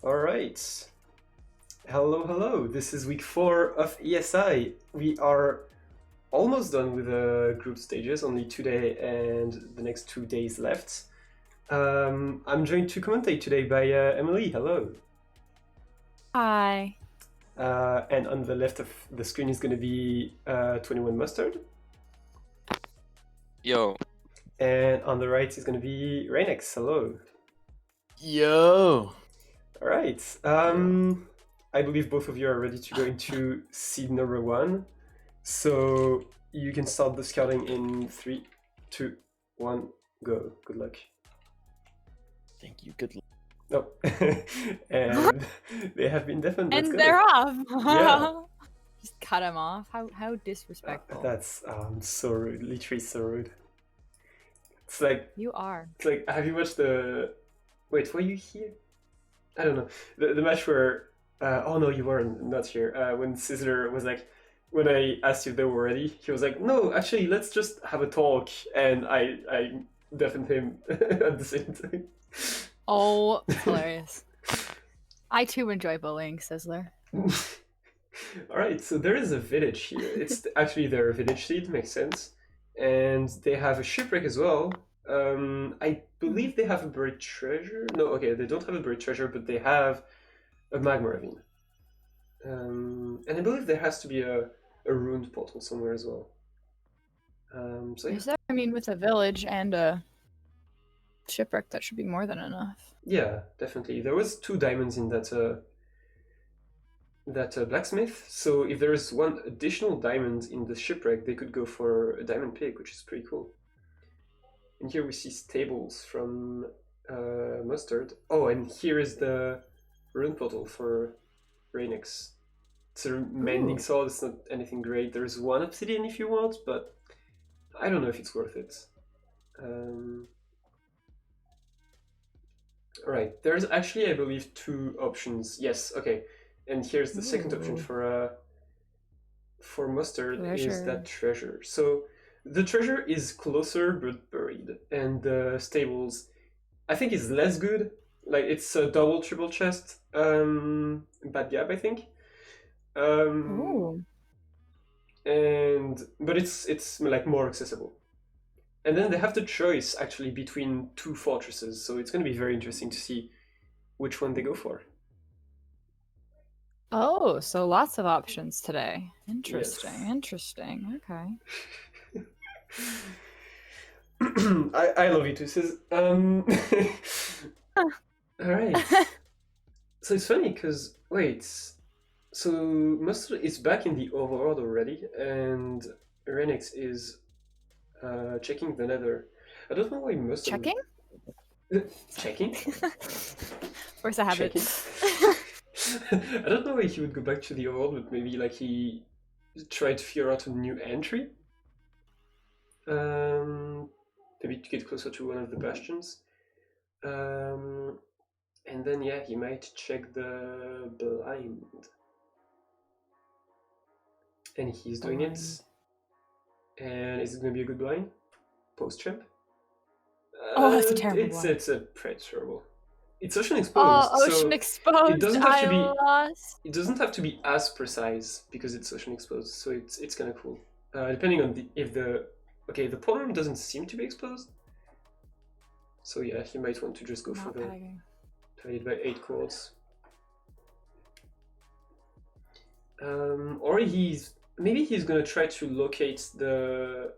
All right. Hello, hello. This is week 4 of ESI. We are almost done with the group stages, only today and the next 2 days left. I'm joined to commentate today by Emily. Hello. Hi. And on the left of the screen is going to be 21mustard. Yo. And on the right is going to be Reignex. Hello. Yo. All right. I believe both of you are ready to go into seed number 1. So you can start the scouting in 3, 2, 1, go. Good luck. Thank you. Good luck. Oh, and they have been deafened. Let's And go. they're off. Yeah. Just cut them off. How disrespectful. That's so rude. Literally so rude. It's like You are. have you watched the? Wait, were you here? I don't know. The match where oh no, you weren't not here. When Sizzler was like, when I asked if they were ready, he was like, no, actually, let's just have a talk, and I deafened him at the same time. Oh, hilarious. I too enjoy bullying, Sizzler. All right, so there is a village here. It's actually their village seed, makes sense, and they have a shipwreck as well. I believe they have a buried treasure. No, okay, they don't have a buried treasure, but they have a magma ravine. And I believe there has to be a ruined portal somewhere as well. So yeah. Is there? I mean, with a village and a shipwreck, that should be more than enough. Yeah, definitely. There was 2 diamonds in that blacksmith. So if there is 1 additional diamond in the shipwreck, they could go for a diamond pick, which is pretty cool. And here we see stables from Mustard. Oh, and here is the rune portal for Reignex. It's a mending sword. It's not anything great. There's 1 obsidian if you want, but I don't know if it's worth it. Alright, there's actually, I believe, 2 options. Yes, okay. And here's the second option for Mustard is that treasure. So the treasure is closer but buried, and the stables, I think, is less good. Like, it's a double triple chest bad gap, I think. But it's like more accessible. And then they have the choice actually between 2 fortresses, so it's going to be very interesting to see which one they go for. Oh, so lots of options today. Interesting. Yes. Interesting. Okay. I love you too, Sis. Alright. So it's funny because, wait, so Mustard is back in the overworld already, and Reignex is checking the nether. I don't know why Mustard... Checking? Checking? Of course I have it. I don't know why he would go back to the overworld, but maybe like he tried to figure out a new entry. Maybe to get closer to one of the bastions. And then yeah, he might check the blind. And he's doing it. And is it going to be a good blind? Post-champ? Oh, that's a terrible one. It's a pretty terrible. It's ocean exposed. Oh, ocean exposed. It doesn't have to be. Lost. It doesn't have to be as precise because it's ocean exposed. So it's kind of cool. Depending on the problem doesn't seem to be exposed. So yeah, he might want to just go for the divided by 8 chords. Or maybe he's gonna try to locate the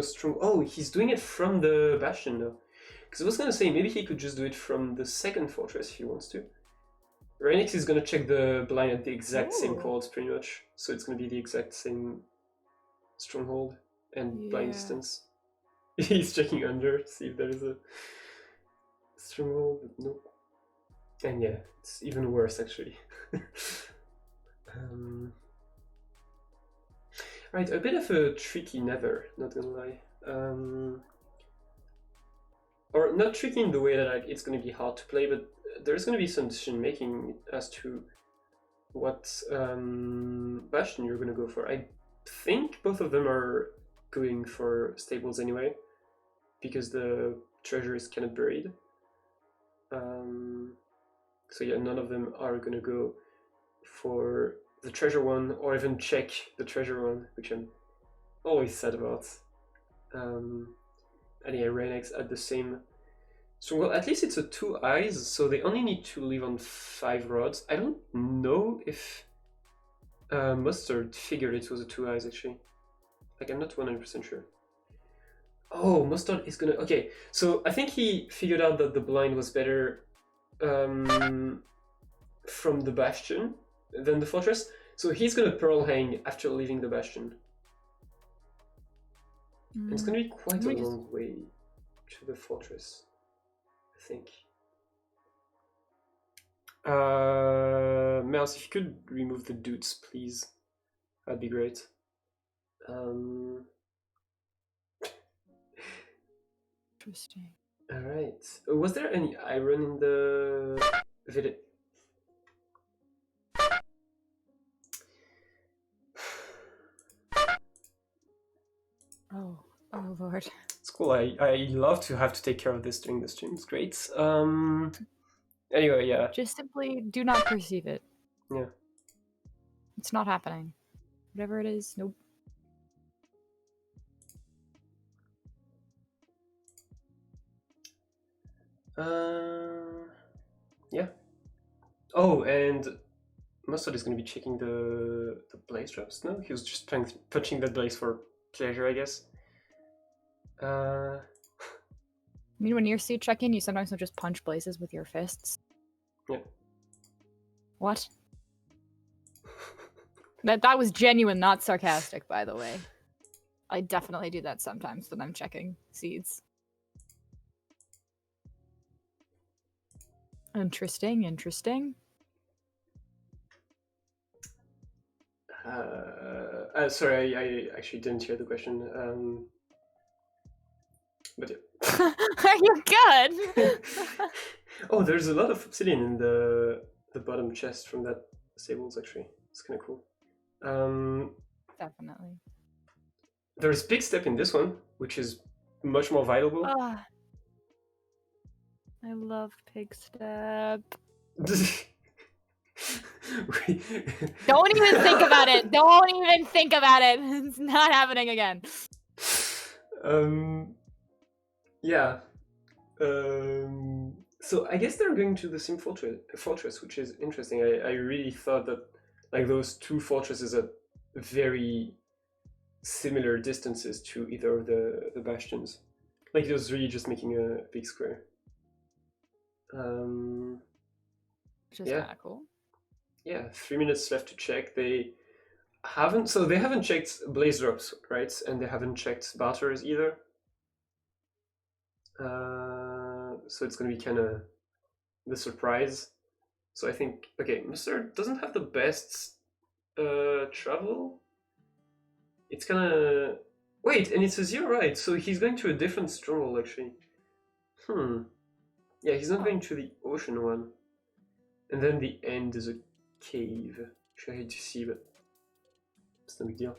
strong. Oh, he's doing it from the bastion now. Because I was gonna say maybe he could just do it from the second fortress if he wants to. Reignex is gonna check the blind at the exact same chords pretty much, so it's gonna be the exact same stronghold and blind distance. He's checking under to see if there is a stronghold, but nope. And yeah, it's even worse actually. Right, a bit of a tricky nether, not gonna lie. Or not tricky in the way that like it's gonna be hard to play, but there's gonna be some decision making as to what bastion you're gonna go for. I think both of them are going for stables anyway, because the treasure is kind of buried. So yeah, none of them are gonna go for the treasure one or even check the treasure one, which I'm always sad about. And yeah, Reignex at the same. So well, at least it's a 2 eyes, so they only need to live on 5 rods. I don't know if Mustard figured it was a 2 eyes actually. Like I'm not 100% sure. Oh, Mustard is gonna. Okay, so I think he figured out that the blind was better from the bastion than the fortress. So he's gonna pearl hang after leaving the bastion. And it's gonna be quite a long way to the fortress, I think. Mouse, if you could remove the dudes, please. That'd be great. Interesting. Alright. Was there any iron in the village? Oh lord. It's cool. I love to have to take care of this during the stream. It's great. Anyway, yeah. Just simply do not perceive it. Yeah. It's not happening. Whatever it is, nope. Yeah. Oh, and Mustard is going to be checking the blaze drops. No, he was just punching that blaze for pleasure, I guess. I mean, when you're seed checking, you sometimes don't just punch blazes with your fists. Yeah. What? That was genuine, not sarcastic, by the way. I definitely do that sometimes when I'm checking seeds. Interesting, interesting. Sorry, I actually didn't hear the question. But yeah. Are you good? Oh, there's a lot of obsidian in the bottom chest from that stables, actually. It's kind of cool. Definitely. There's big step in this one, which is much more valuable. I love pig step. Don't even think about it. Don't even think about it. It's not happening again. Yeah. So I guess they're going to the same fortress, which is interesting. I really thought that like those two fortresses are very similar distances to either of the bastions. Like it was really just making a big square. Which is yeah. kind of cool. Yeah, 3 minutes left to check. They haven't checked blaze drops, right? And they haven't checked barters either. So it's gonna be kind of the surprise. So I think, okay, Mustard doesn't have the best travel. It's kind of wait, and it's a 0, right? So he's going to a different stronghold actually. Yeah, he's not going to the ocean one. And then the end is a cave, which I hate to see, but it's no big deal.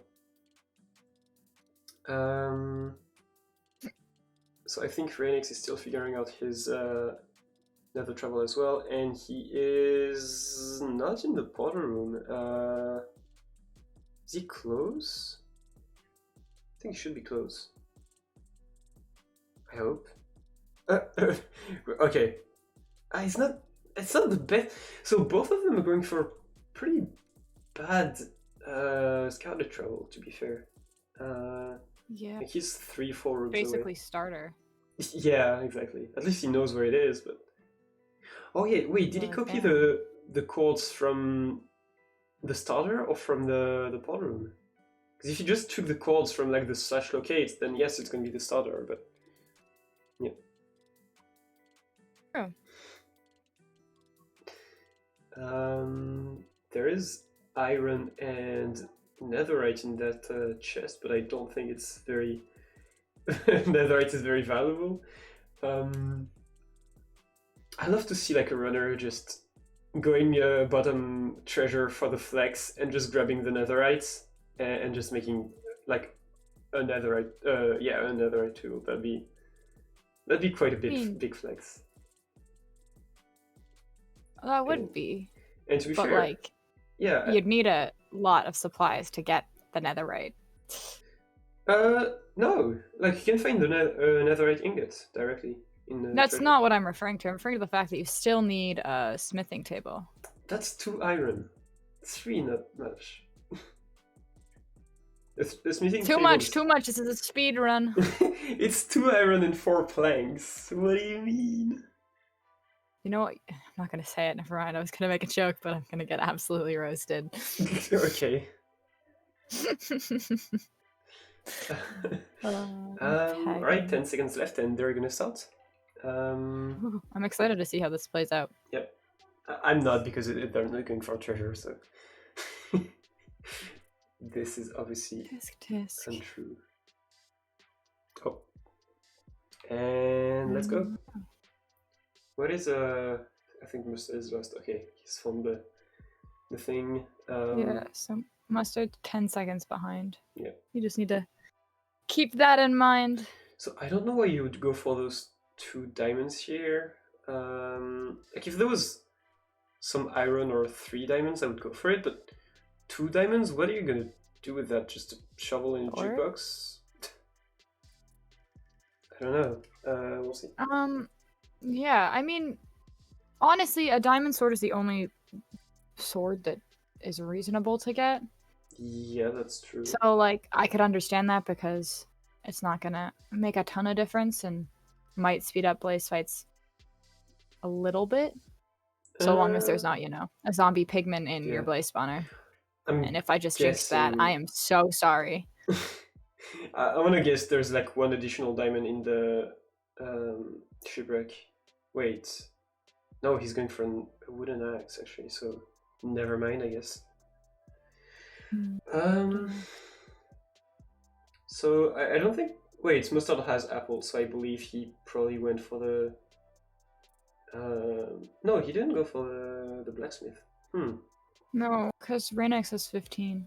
So I think Reignex is still figuring out his nether travel as well, and he is not in the portal room. Is he close? I think he should be close. I hope. Okay. It's not the best. So both of them are going for pretty bad scouted travel, to be fair. Yeah. Like he's 3-4 rooms Basically away. starter. Yeah, exactly. At least he knows where it is, but... Oh yeah, wait, did he copy the chords from the starter or from the pod room? Because if you just took the chords from like the slash locate, then yes, it's going to be the starter, but... Yeah. Oh. There is iron and netherite in that chest, but I don't think it's very... netherite is very valuable. I love to see like a runner just going bottom treasure for the flex and just grabbing the netherite and just making like a netherite, a netherite tool. That'd be quite a big flex. That would And- be. And to be But fair, like, yeah, you'd need a lot of supplies to get the netherite. no, like you can find the netherite ingot directly in the That's treasure. not what I'm referring to. I'm referring to the fact that you still need a smithing table. That's 2 iron. 3, not much. The smithing Too table much, is- too much. This is a speed run. It's 2 iron and 4 planks. What do you mean? You know what? I'm not gonna say it. Never mind. I was gonna make a joke, but I'm gonna get absolutely roasted. Okay. Okay. Alright, 10 seconds left and they're gonna start. Ooh, I'm excited to see how this plays out. Yep. I'm not because they're not going for treasure, so. This is obviously Tisk. untrue. Oh. And let's go. What is I think Mustard is lost. Okay, he's found the thing. Yeah, so Mustard 10 seconds behind. Yeah. You just need to keep that in mind. So I don't know why you would go for those 2 diamonds here. Like if there was some iron or 3 diamonds, I would go for it. But 2 diamonds, what are you gonna do with that? Just a shovel in a Or- jukebox? I don't know. We'll see. Yeah, I mean, honestly, a diamond sword is the only sword that is reasonable to get. Yeah, that's true. So, like, I could understand that because it's not gonna make a ton of difference and might speed up blaze fights a little bit. So long as there's not, you know, a zombie pigman in yeah. your blaze spawner. I'm And if I just jinxed that, guessing- I am so sorry. I want to guess there's like 1 additional diamond in the shipwreck. Wait. No, he's going for a wooden axe actually, so never mind, I guess. So I don't think. Wait, Mustard has apples, so I believe he probably went for the. No, he didn't go for the blacksmith. No, because Reignex has 15.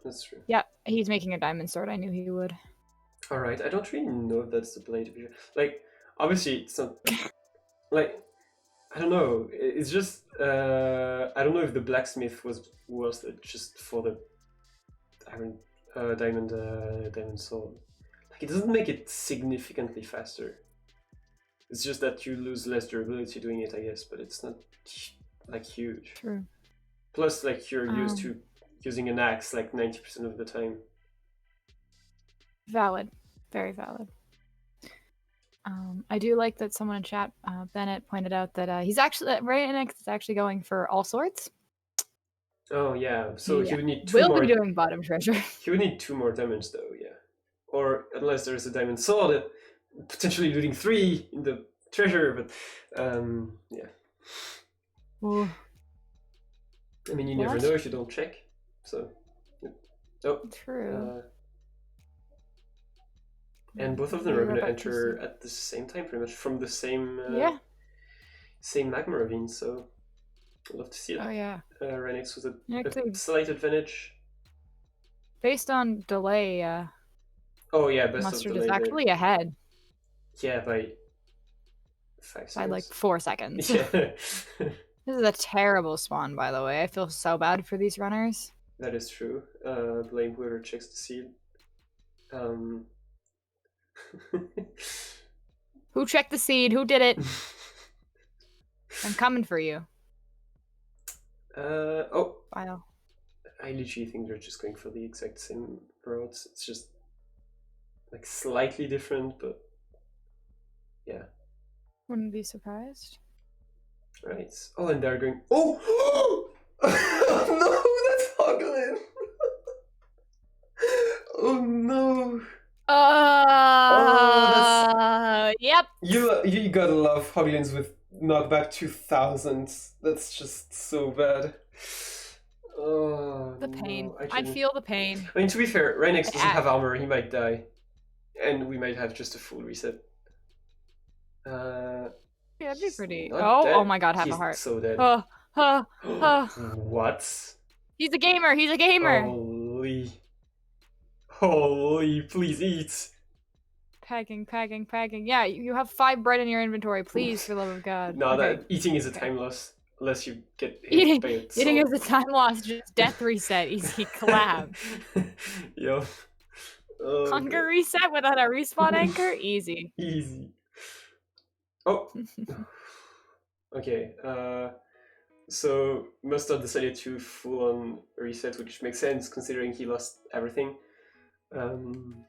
That's true. Yeah, he's making a diamond sword. I knew he would. All right, I don't really know if that's the blade. Like, obviously, it's not. Like, I don't know. It's just I don't know if the blacksmith was worth it just for the iron diamond sword. Like, it doesn't make it significantly faster. It's just that you lose less durability doing it, I guess, but it's not like huge. True. Plus, like you're used to using an axe like 90% of the time. Valid. Very valid. I do like that someone in chat, Bennett, pointed out that he's actually Reignex is actually going for all sorts. Oh yeah, so he would need 2 We'll more. be doing bottom treasure. He would need 2 more diamonds though, yeah. Or unless there's a diamond sword, potentially looting 3 in the treasure, but yeah. Ooh, I mean, you never What? know if you don't check. So, oh, true. and both of them You're are going to about to enter see. at the same time, pretty much from the same Yeah. magma ravine. So, I'd love to see it. Oh yeah. Reignex with Actually, a slight advantage. based on delay, Oh yeah, best Mustard of is delay there. actually ahead Yeah, by 5 by like seconds. 4 seconds. Yeah, This is a terrible spawn, by the way. I feel so bad for these runners. that is true. Blame whoever checks the seed. Who checked the seed? Who did it? I'm coming for you. Oh, Wow. I literally think they're just going for the exact same routes. It's just like slightly different, but yeah. Wouldn't be surprised. Right. Oh, and they're going. Oh! No, that's Hoglin! Oh no! Yep. You gotta love Hoglins with knockback 2000. That's just so bad. Oh, The pain. no, I I'd couldn't- feel the pain. I mean, to be fair, Reignex doesn't Yeah. have armor, he might die. And we might have just a full reset. Yeah, that'd be pretty. Not Oh, dead. oh my god, have He's a heart. so dead. Oh. What? He's a gamer. He's a gamer. Holy, please eat. Pegging. Yeah, you have 5 bread in your inventory. Please, for the love of God. No, Okay. that eating is a Okay. time loss. unless you get hit Eating, by it. eating is a time loss, just death reset, easy collab. Yo. Oh, Hunger God. reset without a respawn anchor, easy. Easy. Oh. Okay. So Mustard decided to full on reset, which makes sense considering he lost everything. And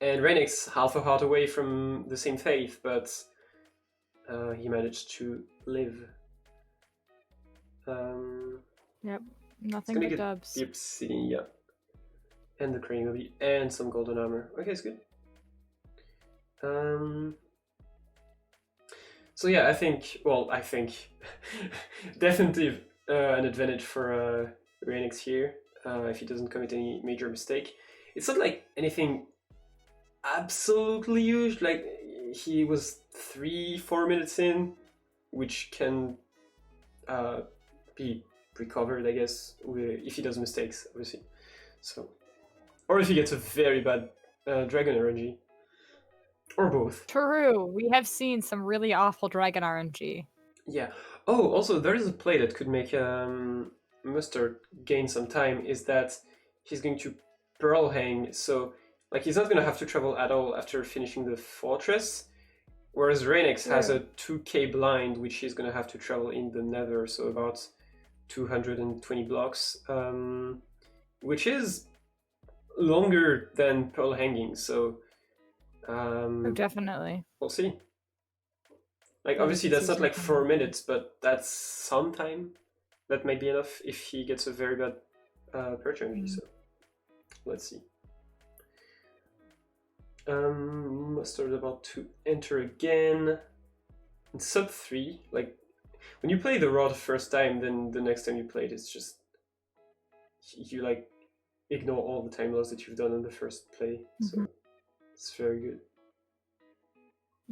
Reignex half a heart away from the same fate, but he managed to live. Yep, It's nothing gonna but get dubs. the obsidian, yeah. And the crane movie, and some golden armor. Okay, it's good. So yeah, I think definitely an advantage for Reignex here if he doesn't commit any major mistake. It's not like anything absolutely huge. Like he was 3-4 minutes in, which can be recovered, I guess, if he does mistakes, obviously. So, or if he gets a very bad dragon RNG. Or both. True, we have seen some really awful dragon RNG. Yeah. Oh, also, there is a play that could make Mustard gain some time, is that he's going to Pearl Hang, so like he's not going to have to travel at all after finishing the fortress, whereas Reignex has a 2k blind, which he's going to have to travel in the nether, so about 220 blocks, which is longer than Pearl Hanging, so... Oh, definitely. We'll see. Like, Yeah, obviously we can that's see not like some 4 time. minutes, but that's some time. That might be enough if he gets a very bad perch energy, so let's see. Mustard about to enter again. In sub 3, like, when you play the rod first time, then the next time you play it, it's just... You, like, ignore all the time loss that you've done in the first play, so it's very good.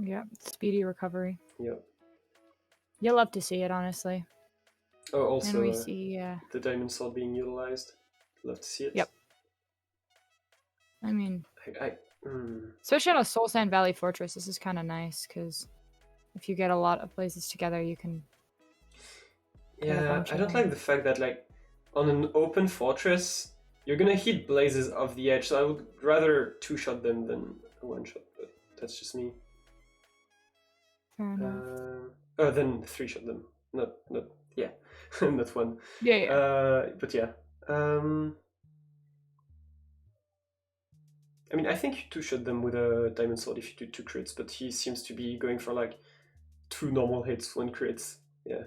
Yeah, speedy recovery. Yep. You'll love to see it, honestly. Oh, also, and we see, the diamond sword being utilized. Love to see it. Yep. I mean, I especially on a Soul Sand Valley Fortress, this is kind of nice, because if you get a lot of places together, you can... Yeah, I don't like the fact that, like, on an open fortress, you're gonna hit blazes off the edge, so I would rather two-shot them than one-shot, but that's just me. Fair enough. Then three-shot them. Not, yeah, not one. Yeah. But yeah. I mean, I think you two-shot them with a diamond sword if you do 2 crits, but he seems to be going for, like, 2 normal hits, 1 crits. Yeah.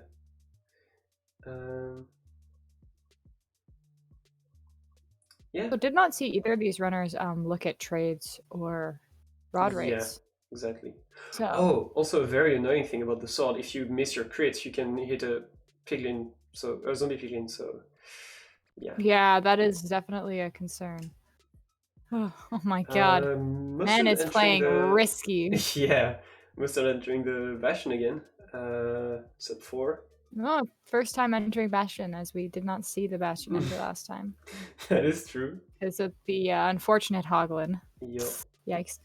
Yeah. So did not see either of these runners look at trades or rod rates. Yeah, exactly. So. Oh, also a very annoying thing about the sword, if you miss your crits, you can hit a piglin, so a zombie piglin, so yeah. Yeah, that is definitely a concern. Oh my god. Man is playing risky. Yeah, Mustard entering the Bastion again. Sub 4. Oh, first time entering Bastion, as we did not see the Bastion enter last time. That is true. Because of the unfortunate Hoglin. Yep. Yikes.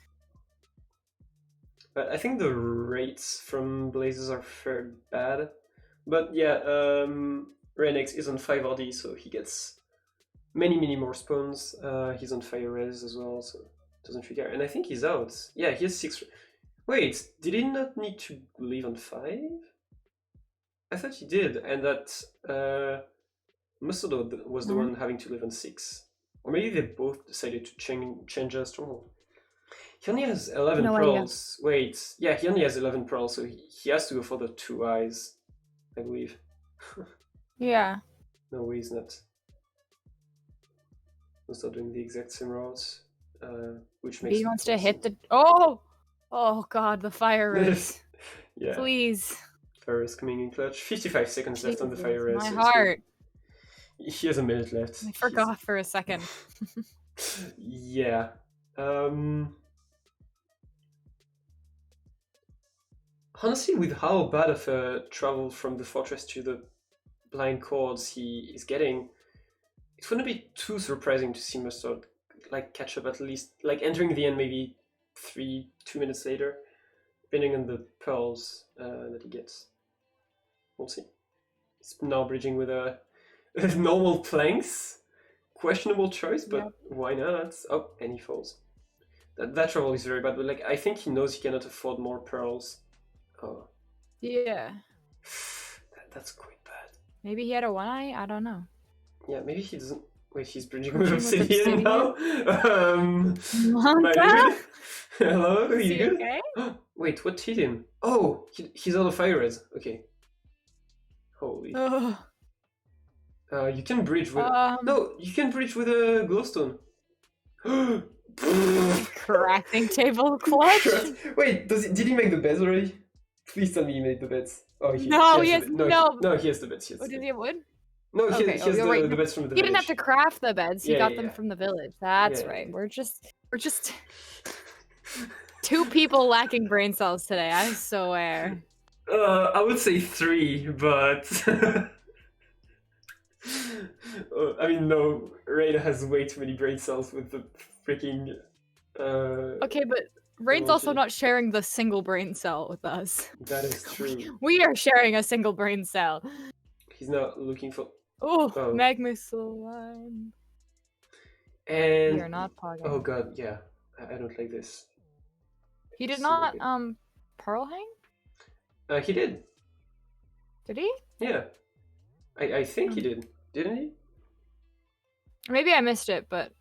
But I think the rates from Blazes are fairly bad. But yeah, Reignex is on 5 RD, so he gets many more spawns. He's on fire res as well, so doesn't really care. And I think he's out. Yeah, he has 6. Wait, did he not need to leave on 5? I thought he did, and that Mustard was the one having to live on 6. Or maybe they both decided to change a stronghold. He only has 11 pearls. Wait, yeah, he only has 11 pearls, so he has to go for the 2 eyes, I believe. Yeah. No way he's not. Mustard doing the exact same routes, which makes... He wants to hit the... Oh! Oh god, the fire res. Yeah. Please. Fire res coming in clutch. 55 seconds left on the fire res. My heart. He has a minute left. I forgot for a second. Yeah. Honestly, with how bad of a travel from the fortress to the blind cords he is getting, it wouldn't be too surprising to see Mustard like catch up at least, like entering the end maybe 2 minutes later, depending on the pearls that he gets. We'll see. He's now bridging with a normal planks. Questionable choice, but Yep. why not? Oh, and he falls. That travel is very bad, but like I think he knows he cannot afford more pearls. Oh, Yeah. that's quite bad. Maybe he had a one eye. I don't know. Yeah, maybe he doesn't. Wait, he's bridging with Bridging with obsidian now. My Monta? dude. Hello, Is you he good? okay? Wait, what hit him? Oh, he's out of fire res. Okay. Holy. Ugh. You can bridge with. Um. No, you can bridge with a glowstone. Crafting table clutch. Wait, did he make the beds already? Please tell me he made the beds. Oh, No, he he has has the bed. no. No, he has the beds. He has Oh, the did beds. he have wood? No, he Okay, has you're right. the beds from the He village. didn't have to craft the beds. He Yeah, got yeah, them yeah. from the village. That's Yeah, right. yeah. We're just two people lacking brain cells today. I swear. I would say 3, but I mean, no. Raina has way too many brain cells with the freaking. Okay, but Rain's emoji. also not sharing the single brain cell with us. That is true. We are sharing a single brain cell. He's not looking for. Oh, Oh. magma slime. And We are not pogging. oh god, yeah, I don't like this. He did So not good. pearl hang? He did. Did he? Yeah, I think he did. Didn't he? Maybe I missed it, but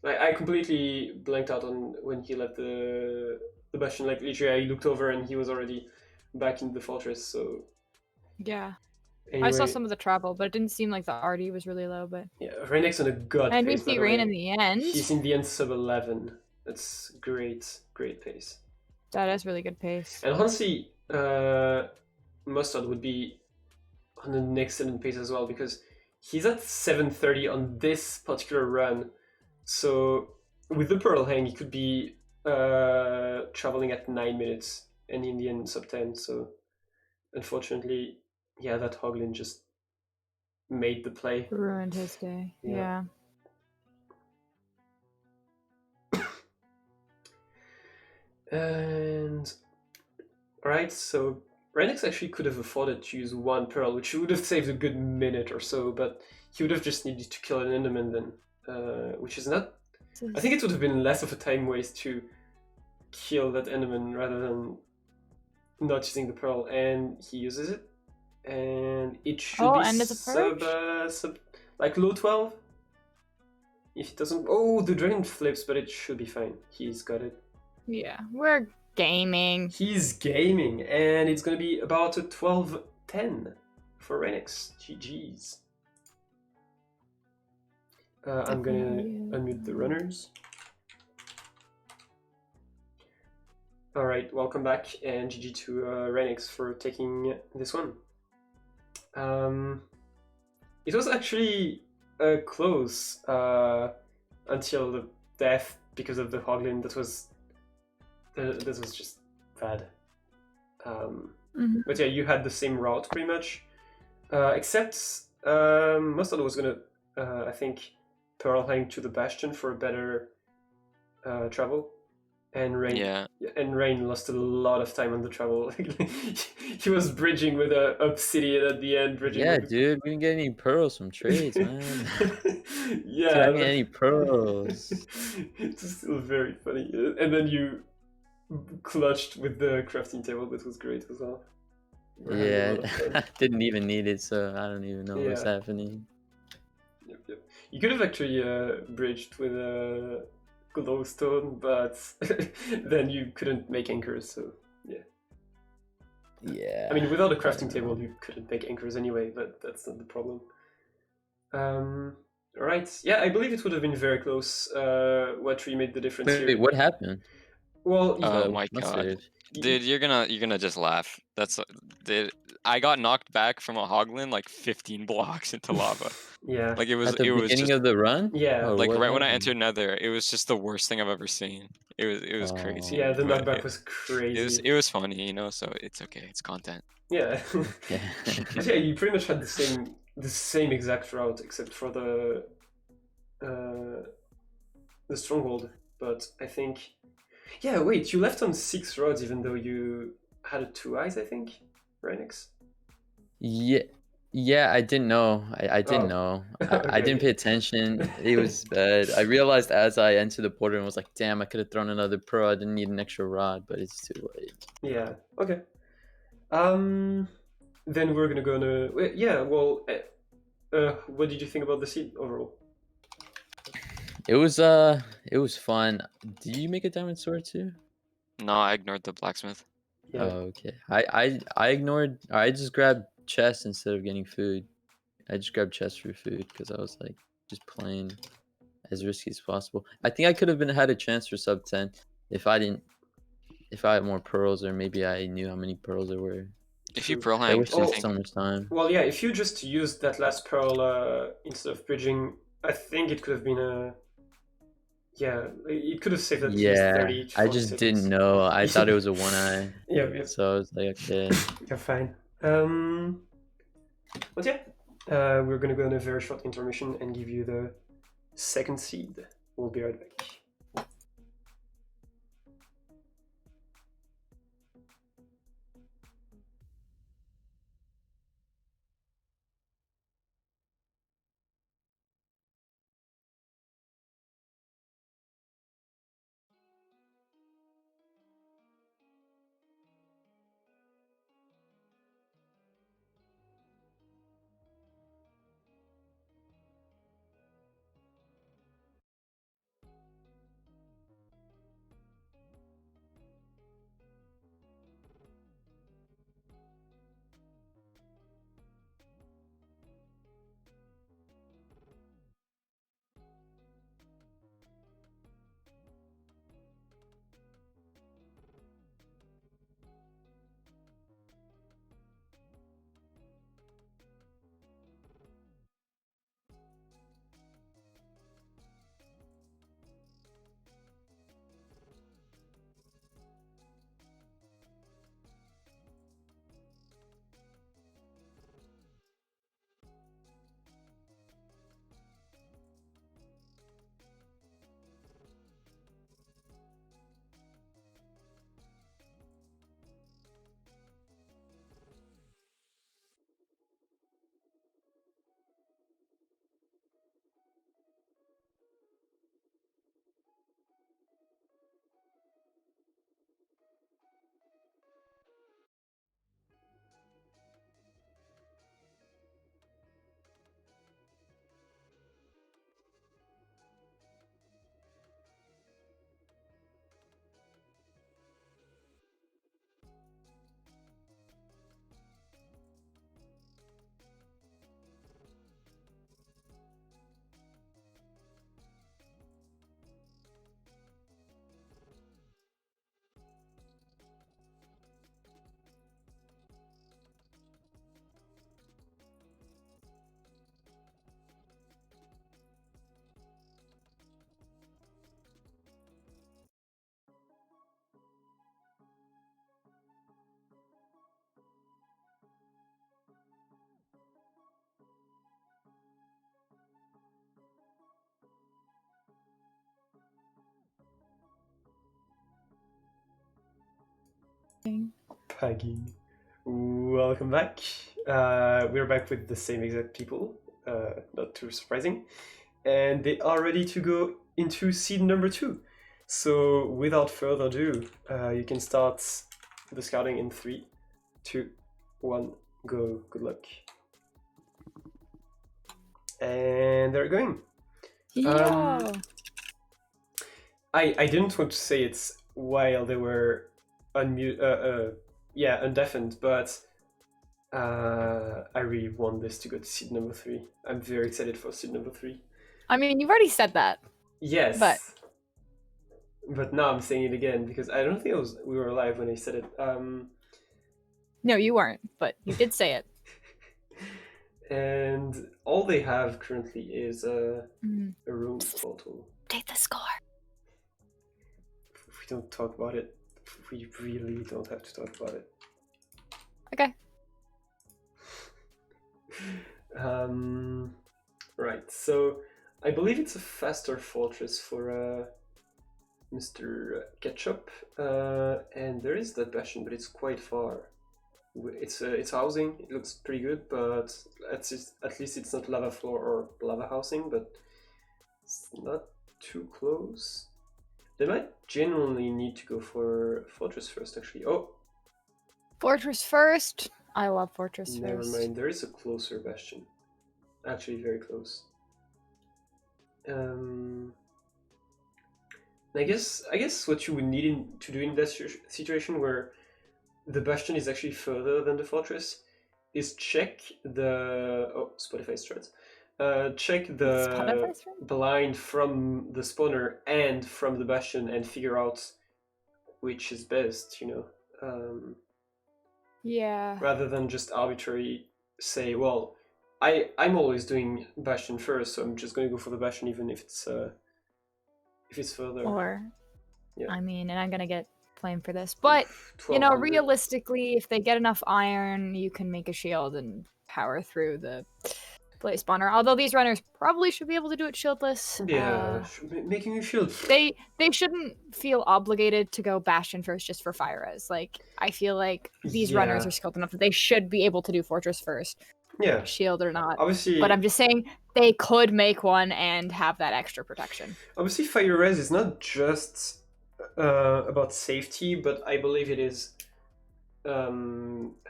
I completely blanked out on when he left the bastion. Like literally, I looked over and he was already back in the fortress. So yeah. anyway, I saw some of the travel, but it didn't seem like the RD was really low. But yeah, Reignex on a god and we pace. By see the Rain way. in the end. He's in the end sub 11. That's great pace. That is really good pace. And honestly, Mustard would be on an excellent pace as well because he's at 7:30 on this particular run. So with the Pearl Hang, he could be traveling at 9 minutes and in the end sub 10. So unfortunately, yeah, that Hoglin just made the play. Ruined his day. Yeah. And alright, so Reignex actually could have afforded to use 1 Pearl, which would have saved a good minute or so, but he would have just needed to kill an Enderman then, which is not. I think it would have been less of a time waste to kill that Enderman rather than not using the Pearl, and he uses it, and it should be and it's a sub like low 12. If it doesn't, oh, the dragon flips, but it should be fine. He's got it. Yeah, we're gaming. He's gaming, and it's gonna be about a 12-10 for Reignex. GG's. I'm gonna unmute the runners. Alright, welcome back, and GG to Reignex for taking this one. It was actually close until the death because of the Hoglin. That was just bad. But yeah, you had the same route pretty much, except Mustard was gonna, I think, Pearl Hang to the Bastion for a better travel, and Rain lost a lot of time on the travel. He was bridging with a obsidian at the end. Yeah, dude, we didn't get any pearls from trades, man. Yeah, Dude, I didn't get any pearls. It's still very funny. And then you clutched with the crafting table. That was great as well. Yeah, I didn't even need it, so I don't even know what's happening. Yep. You could have actually bridged with a glowstone, but then you couldn't make anchors, so yeah. Yeah. I mean, without a crafting table, you couldn't make anchors anyway, but that's not the problem. Alright, yeah, I believe it would have been very close. What really made the difference here? Wait, what happened? Well, oh my god, dude, you're gonna just laugh. I got knocked back from a Hoglin like 15 blocks into lava. Yeah, like it was beginning of the run. Yeah, like right when I entered Nether, it was just the worst thing I've ever seen. It was crazy. Yeah, the knockback was crazy. It was funny, you know. So it's okay. It's content. Yeah. Yeah, you pretty much had the same exact route except for the stronghold. But I think, yeah, wait, you left on 6 rods even though you had a 2 eyes, I think, Reignex? Yeah. Yeah, I didn't know. I didn't Oh. know. Okay, I didn't okay. pay attention. It was bad. I realized as I entered the border and was like, damn, I could have thrown another pearl. I didn't need an extra rod, but it's too late. Yeah. Okay. Then we're gonna go on yeah. Well, what did you think about the seed overall? It was fun. Did you make a diamond sword too? No, I ignored the blacksmith. Yeah. Oh, okay. I ignored. I just grabbed chests instead of getting food. I just grabbed chests for food because I was like just playing as risky as possible. I think I could have had a chance for sub 10 if I didn't. If I had more pearls, or maybe I knew how many pearls there were. If you True. pearl I hang, wasted I Oh. think so much time. Well, yeah. If you just used that last pearl instead of bridging, I think it could have been a. Yeah, it could have saved at least Yeah, 30 to I 40 just seconds. didn't know. I thought it was a one eye. Yeah, yeah. So I was like, okay. You're fine. But yeah, we're gonna go on a very short intermission and give you the second seed. We'll be right back. Peggy. Welcome back. We're back with the same exact people, not too surprising. And they are ready to go into seed number 2. So without further ado, you can start the scouting in 3, 2, 1, go. Good luck. And they're going. Yeah. I didn't want to say it while they were undeafened, but I really want this to go to seed number 3. I'm very excited for seed number 3. I mean, you've already said that. Yes. But now I'm saying it again because I don't think we were alive when I said it. No, you weren't, but you did say it. And all they have currently is a room portal. Take the score. If we don't talk about it, we really don't have to talk about it. Okay. Right, so I believe it's a faster fortress for Mr. Ketchup, and there is that bastion, but it's quite far. It's housing. It looks pretty good, but at least it's not lava floor or lava housing, but it's not too close. They might genuinely need to go for fortress first, actually. Oh, Fortress first. I love Fortress never first. mind. There is a closer bastion. Actually, very close. I guess what you would need to do in that situation where the bastion is actually further than the fortress is check the Spotify strats. Check the Spotify strat? blind from the spawner and from the bastion and figure out which is best, Yeah. rather than just arbitrary say, well, I'm always doing bastion first, so I'm just going to go for the bastion even if it's further. Or, Yeah. I mean, and I'm gonna get blamed for this, but 1200. realistically, if they get enough iron, you can make a shield and power through the blaze spawner. Although these runners probably should be able to do it shieldless. Yeah, making you shield. They shouldn't feel obligated to go bastion first just for fire res. Like, I feel like these runners Yeah. are skilled enough that they should be able to do fortress first, Yeah, shield or not. obviously. But I'm just saying they could make one and have that extra protection. Obviously, fire res is not just about safety, but I believe it is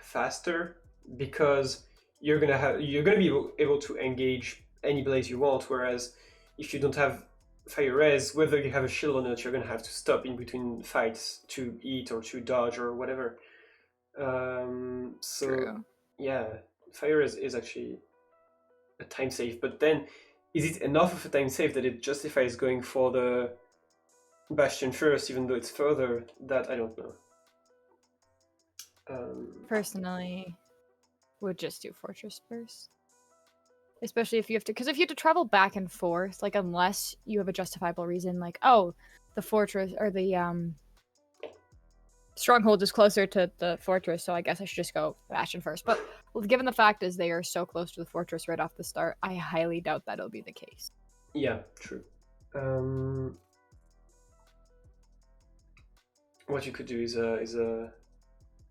faster because you're gonna be able to engage any blaze you want. Whereas if you don't have fire res, whether you have a shield or not, you're gonna have to stop in between fights to eat or to dodge or whatever. So True. yeah, fire res is actually a time save. But then, is it enough of a time save that it justifies going for the bastion first, even though it's further? That I don't know. Personally, would just do fortress first. Especially if you have to, because if you have to travel back and forth, like unless you have a justifiable reason, like, oh, the fortress or the stronghold is closer to the fortress, so I guess I should just go bastion first. But given the fact is they are so close to the fortress right off the start, I highly doubt that'll be the case. Yeah, true. What you could do is a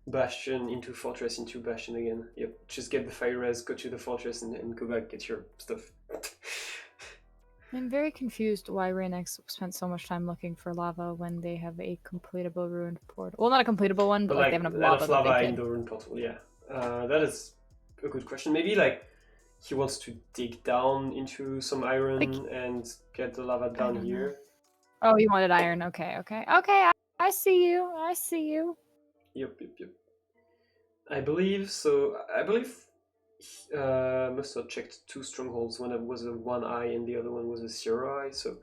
bastion into fortress into bastion again. Yep, just get the fire res, go to the fortress, and go back, get your stuff. I'm very confused why Reignex spent so much time looking for lava when they have a completable ruined portal. Well, not a completable one, but like they have enough lava that they in can... the ruined portal. Yeah, that is a good question. Maybe like he wants to dig down into some iron and get the lava down don't here. Oh, you wanted iron. Okay. I see you. Yep. I believe so. I believe Mustard checked two strongholds. One was a 1 eye and the other one was a 0 eye. So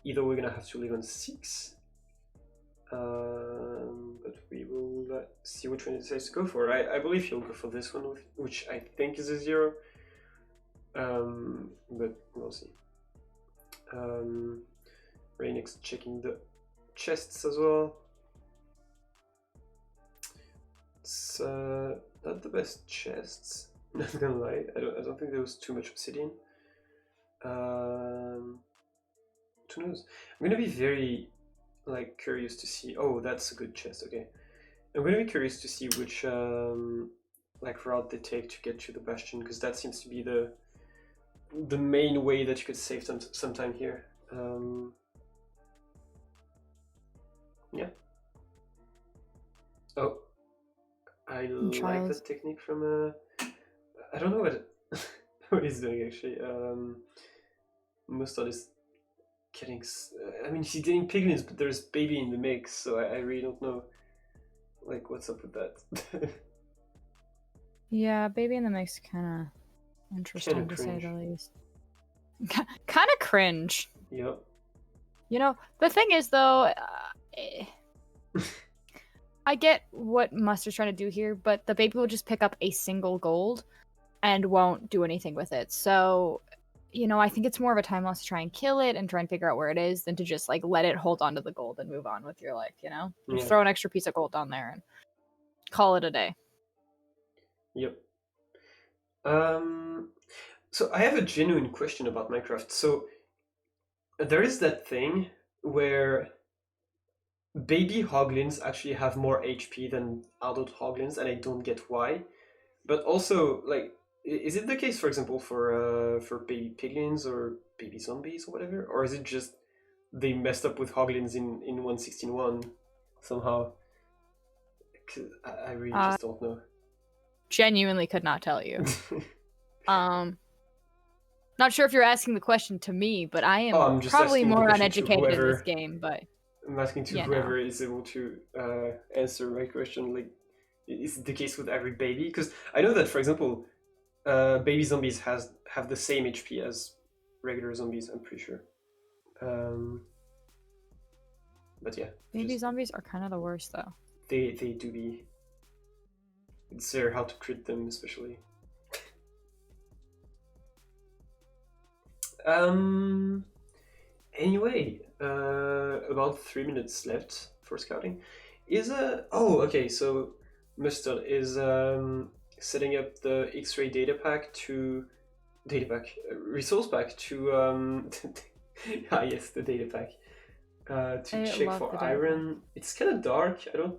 either we're gonna have to live on 6, but we will see which one he decides to go for. I believe he'll go for this one, which I think is a 0. But we'll see. Reignex checking the chests as well. It's not the best chests. Not gonna lie, I don't think there was too much obsidian. Who knows? I'm gonna be very curious to see. Oh, that's a good chest. Okay, I'm gonna be curious to see which route they take to get to the bastion, because that seems to be the main way that you could save some time here. Yeah. Oh, I like that technique from I don't know what he's doing actually. Mustard is getting. I mean, he's getting piglins, but there's baby in the mix, so I really don't know. What's up with that? Yeah, baby in the mix, kind of interesting Kinda to say the cringe. least. Kind of cringe. Yep. The thing is though, I get what Mustard's trying to do here, but the baby will just pick up a single gold and won't do anything with it. So, I think it's more of a time loss to try and kill it and try and figure out where it is than to just let it hold onto the gold and move on with your life, Just Yeah. throw an extra piece of gold down there and call it a day. Yep. So I have a genuine question about Minecraft. So there is that thing where baby hoglins actually have more HP than adult hoglins, and I don't get why. But also, like, is it the case, for example, for baby piglins or baby zombies or whatever, or is it just they messed up with hoglins in 1.16.1 somehow? 'Cause I really just don't know. Genuinely could not tell you. Not sure if you're asking the question to me, but I am I'm just probably asking the more question to uneducated in this whoever- game. But I'm asking to Yeah, whoever is able to answer my question. Like, is it the case with every baby? Because I know that, for example, baby zombies have the same HP as regular zombies. I'm pretty sure. But yeah, baby just- zombies are kind of the worst, though. they do be. It's there how to crit them, especially. Anyway, about 3 minutes left for scouting. Okay, so Mustard is setting up the X-ray resource pack to yes, the data pack to I check love for the data iron. It's kind of dark. I don't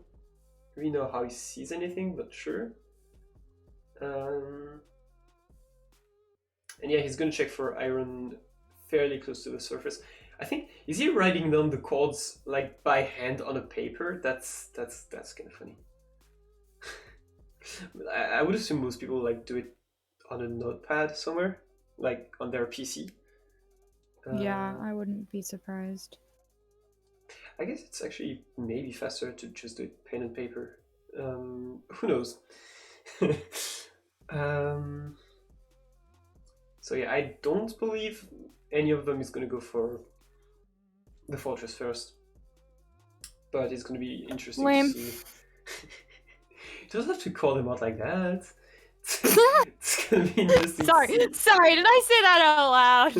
really know how he sees anything, but sure. And yeah, he's gonna check for iron fairly close to the surface. I think, is he writing down the codes like by hand on a paper? That's kind of funny. I would assume most people like do it on a notepad somewhere, like on their PC. Yeah, I wouldn't be surprised. I guess it's actually maybe faster to just do it pen and paper. Who knows? So yeah, I don't believe any of them is going to go for the fortress first, but it's going to be interesting Lame. to see. You don't have to call them out like that. It's going to be interesting. Sorry, to sorry. Did I say that out loud?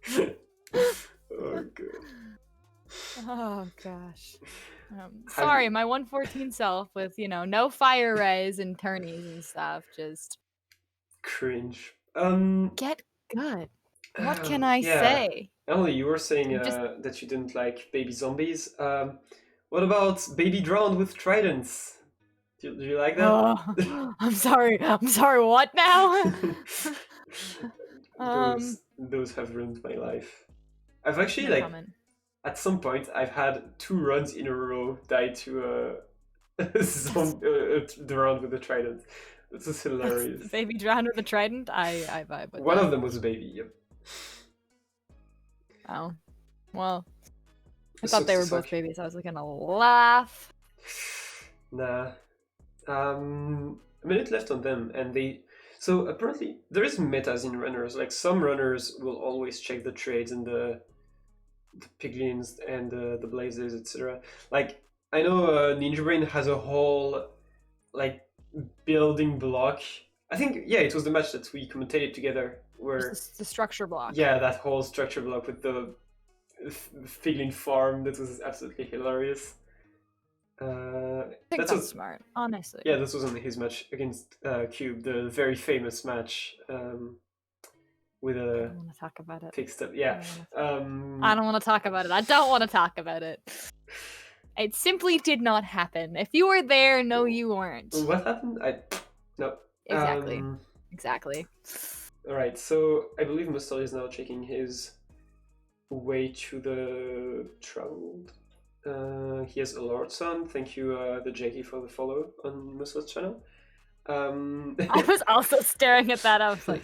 see. Oh god. Oh gosh. Sorry, my 114 self with no fire rays and turnies and stuff. Just Cringe. get good. What can I yeah. say? Emily, you were saying Just- that you didn't like baby zombies. What about baby drowned with tridents? Do you like that? Oh, I'm sorry. I'm sorry. What now? Those have ruined my life. I've actually No like comment. at some point I've had 2 runs in a row die to the round with the trident. This is hilarious. Baby drowned with a trident. I vibe with One that. of them was a baby. Yep. Oh, well. I It thought they were sucks to both suck. babies. I was gonna laugh. Nah. A minute left on them, and so apparently there is metas in runners. Like some runners will always check the trades and the piglins and the blazes, etc. Like I know Ninja Brain has a whole like building block. I think it was the match that we commentated together where Just the structure block. yeah, that whole structure block with the piglin farm, that was absolutely hilarious. I think That's that's smart, honestly. Yeah, this was on his match against Cube, the very famous match with I a don't want to talk about it. fixed up. Yeah. I don't want to talk about it. I don't want to talk about it. It simply did not happen. If you were there, no, you weren't. What happened? No. Exactly. Exactly. All right. So I believe Mustard is now checking his way to the traveled. He has alerts on. Thank you, the Jackie, for the follow on Mustard's channel. I was also staring at that. I was like,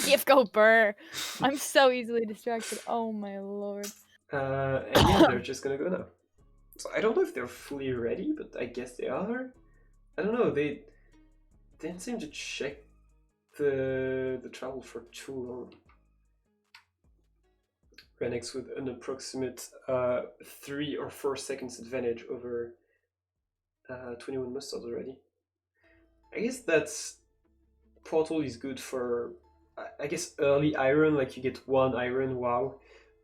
"Gift go burr." I'm so easily distracted. Oh my lord. And yeah, they're just gonna go now. So I don't know if they're fully ready, but I guess they are. I don't know. They didn't seem to check the travel for too long. Reignex with an approximate 3 or 4 seconds advantage over 21mustard already. I guess that's portal is good for I guess early iron, like you get 1 iron, wow,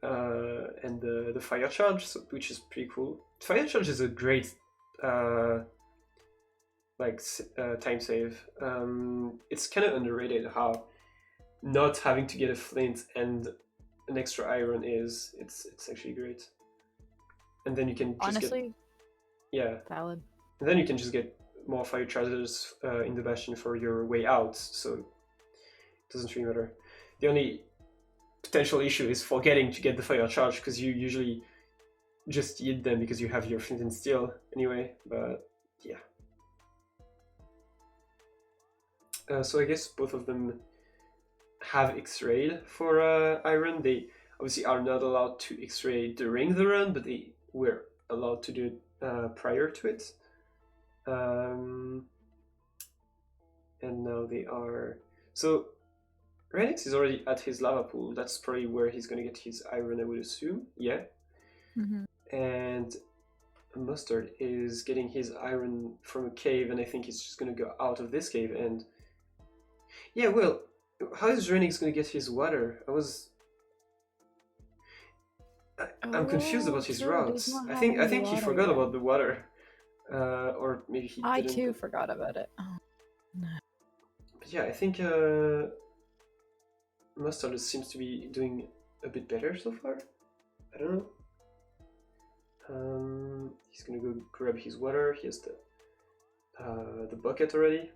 and the fire charge, which is pretty cool. Fire charge is a great time save. It's kind of underrated how not having to get a flint and an extra iron it's actually great. and then you can just Honestly, valid. and then you can just get more fire charges in the bastion for your way out, so it doesn't really matter. The only potential issue is forgetting to get the fire charge, because you usually just eat them because you have your flint and steel anyway, but yeah. So I guess both of them have X-ray for iron. They obviously are not allowed to X-ray during the run, but they were allowed to do it prior to it. And now they are... So Reignex is already at his lava pool. That's probably where he's going to get his iron, I would assume. Yeah. Mm-hmm. And Mustard is getting his iron from a cave, and I think he's just going to go out of this cave. And yeah, well, how is Reignex going to get his water? I'm confused about his routes. I think he forgot about the water, or maybe he I didn't. too forgot about it. Oh, no. But yeah, I think Mustard seems to be doing a bit better so far. I don't know. He's gonna go grab his water. He has the bucket already.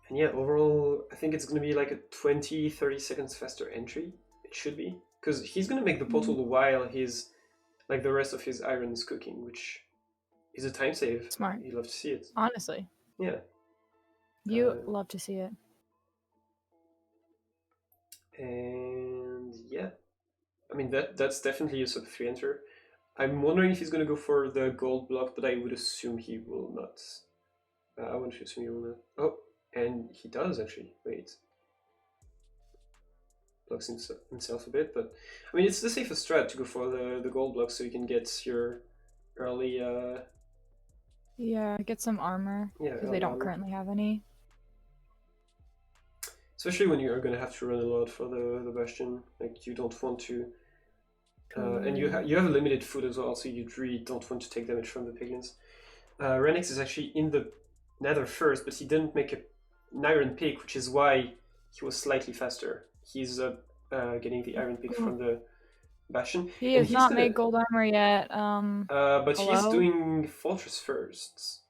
And yeah, overall, I think it's gonna be like a 20-30 seconds faster entry. It should be, because he's gonna make the portal while he's like the rest of his iron is cooking, which is a time save. Smart. You love to see it. Honestly. Yeah. You love to see it. And yeah, I mean that's definitely a sub 3 enter. I'm wondering if he's gonna go for the gold block, but I would assume he will not. I want to assume he will not. Oh, and he does actually. Wait. Blocks himself a bit, but I mean it's the safest strat to go for the gold block, so you can get your early. Yeah, get some armor because they don't currently have any. Especially when you are going to have to run a lot for the bastion, like you don't want to, and you have limited food as well, so you really don't want to take damage from the piglins. Reignex is actually in the nether first, but he didn't make an iron pick, which is why he was slightly faster. He's getting the iron pick from the bastion. He has not made gold armor yet. But hello? he's doing fortress first.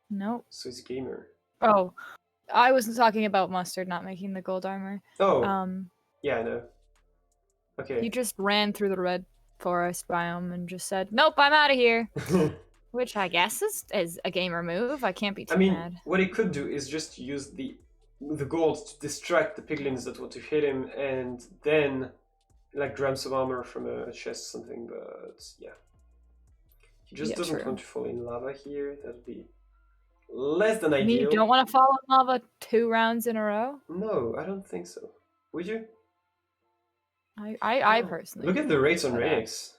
Nope. So he's a gamer. Oh. I was talking about Mustard not making the gold armor. Oh. Yeah, I know. Okay. He just ran through the red forest biome and just said, "Nope, I'm out of here." Which I guess is a gamer move. I can't be too mad. What he could do is just use the gold to distract the piglins that want to hit him, and then like grab some armor from a chest or something. But yeah, he just doesn't want to fall in lava here. That'd be less than ideal. You don't want to fall in lava 2 rounds in a row? No, I don't think so. Would you? I personally. Look at the rates on Reignex.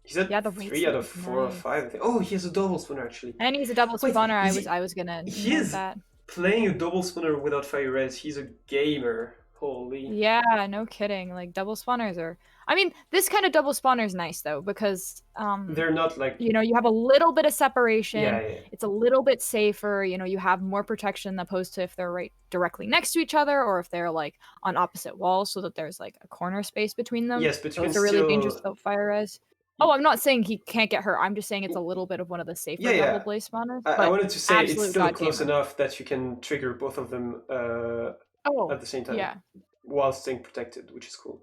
He's at 3 out of 4 or 5. I think. Oh, he has a double spawner actually. And he's a double spawner. I was gonna. He is that. Playing a double spawner without fire res. He's a gamer. Holy. Yeah, no kidding. Like double spawners are. I mean, this kind of double spawner is nice though because they're not like you have a little bit of separation. Yeah. It's a little bit safer. You have more protection opposed to if they're right directly next to each other or if they're like on opposite walls, so that there's like a corner space between them. Yes, but you can it's really dangerous without fire res. Oh, I'm not saying he can't get hurt. I'm just saying it's a little bit of one of the safer double blaze spawners. I wanted to say it's still close enough that you can trigger both of them at the same time. Yeah. While staying protected, which is cool.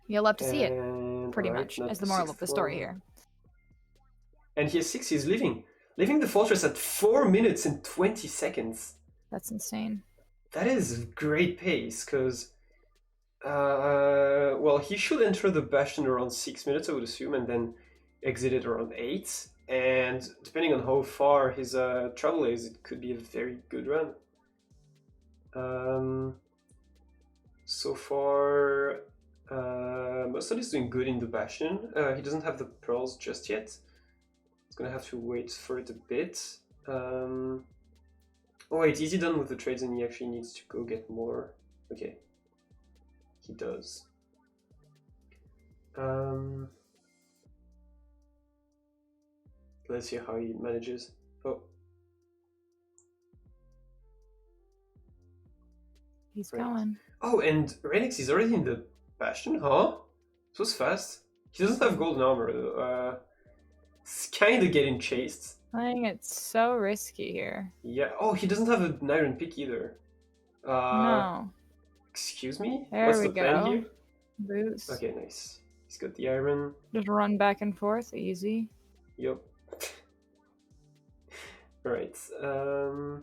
You'll love to see it, pretty much, as the moral of the story here. And he has 6, he's leaving the fortress at 4 minutes and 20 seconds. That's insane. That is great pace, because, well, he should enter the bastion around 6 minutes, I would assume, and then exit it around 8. And depending on how far his travel is, it could be a very good run. So far, Mustard is doing good in the bastion. He doesn't have the pearls just yet. He's gonna have to wait for it a bit. Oh wait, is he done with the trades and he actually needs to go get more? Okay, he does. Let's see how he manages. Oh. He's going. Oh, and Reignex is already in the bastion, huh? It was fast. He doesn't have golden armor though. It's kind of getting chased. Playing it so risky here. Yeah. Oh, he doesn't have an iron pick either. No. Excuse me? There What's we the plan go. here? Boost. Okay, nice. He's got the iron. Just run back and forth, easy. Yup. Right. Oh,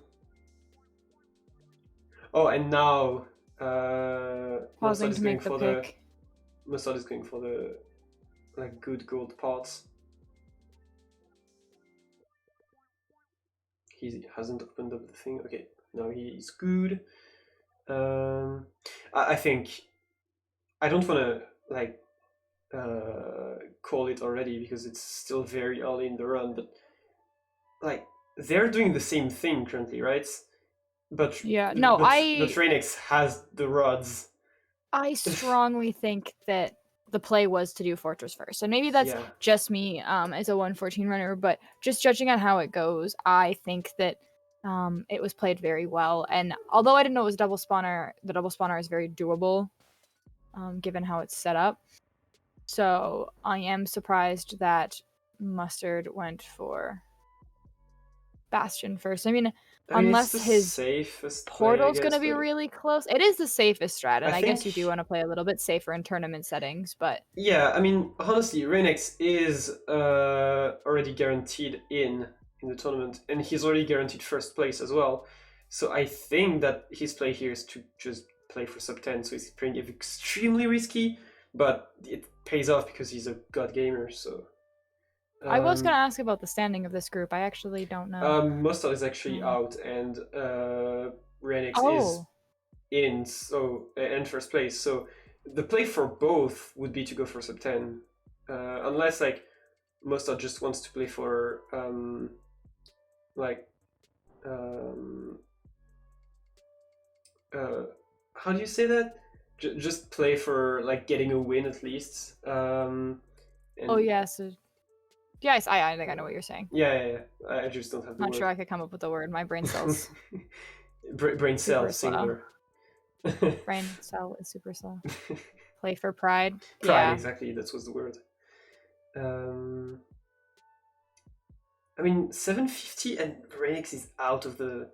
and now Pausing Mustard is to going make the for pick. Mustard is going for the like good gold parts. He hasn't opened up the thing. Okay, now he's good. I think I don't want to like call it already because it's still very early in the run, but like they're doing the same thing currently, right? But Yeah, no, but Reignex has the rods. I strongly think that the play was to do Fortress first. And maybe that's Yeah. just me as a 114 runner, but just judging on how it goes, I think that it was played very well. And although I didn't know it was double spawner, the double spawner is very doable given how it's set up. So I am surprised that Mustard went for Bastion first. I mean, unless it's the his safest portal's play, I going to guess, be but- really close. It is the safest strat, and I I guess you think- do want to play a little bit safer in tournament settings, but Yeah, I mean, honestly, Reignex is already guaranteed in the tournament, and he's already guaranteed first place as well. So I think that his play here is to just play for sub 10, so he's playing extremely risky, but it pays off because he's a god gamer, so... I was going to ask about the standing of this group. I actually don't know. Mustard is actually Mm. out, and Reignex is Oh. in, so and first place. So the play for both would be to go for sub 10, unless like Mustard just wants to play for how do you say that? Just play for like getting a win at least. And, Oh, yes. Yes, I think I know what you're saying. Yeah. I just don't have the Not word. sure I could come up with the word. My brain cells. Brain cell, Super slow. singular. brain cell is super slow. Play for pride. Pride, Yeah. exactly. That was the word. I mean, 750 and Reignex is out of the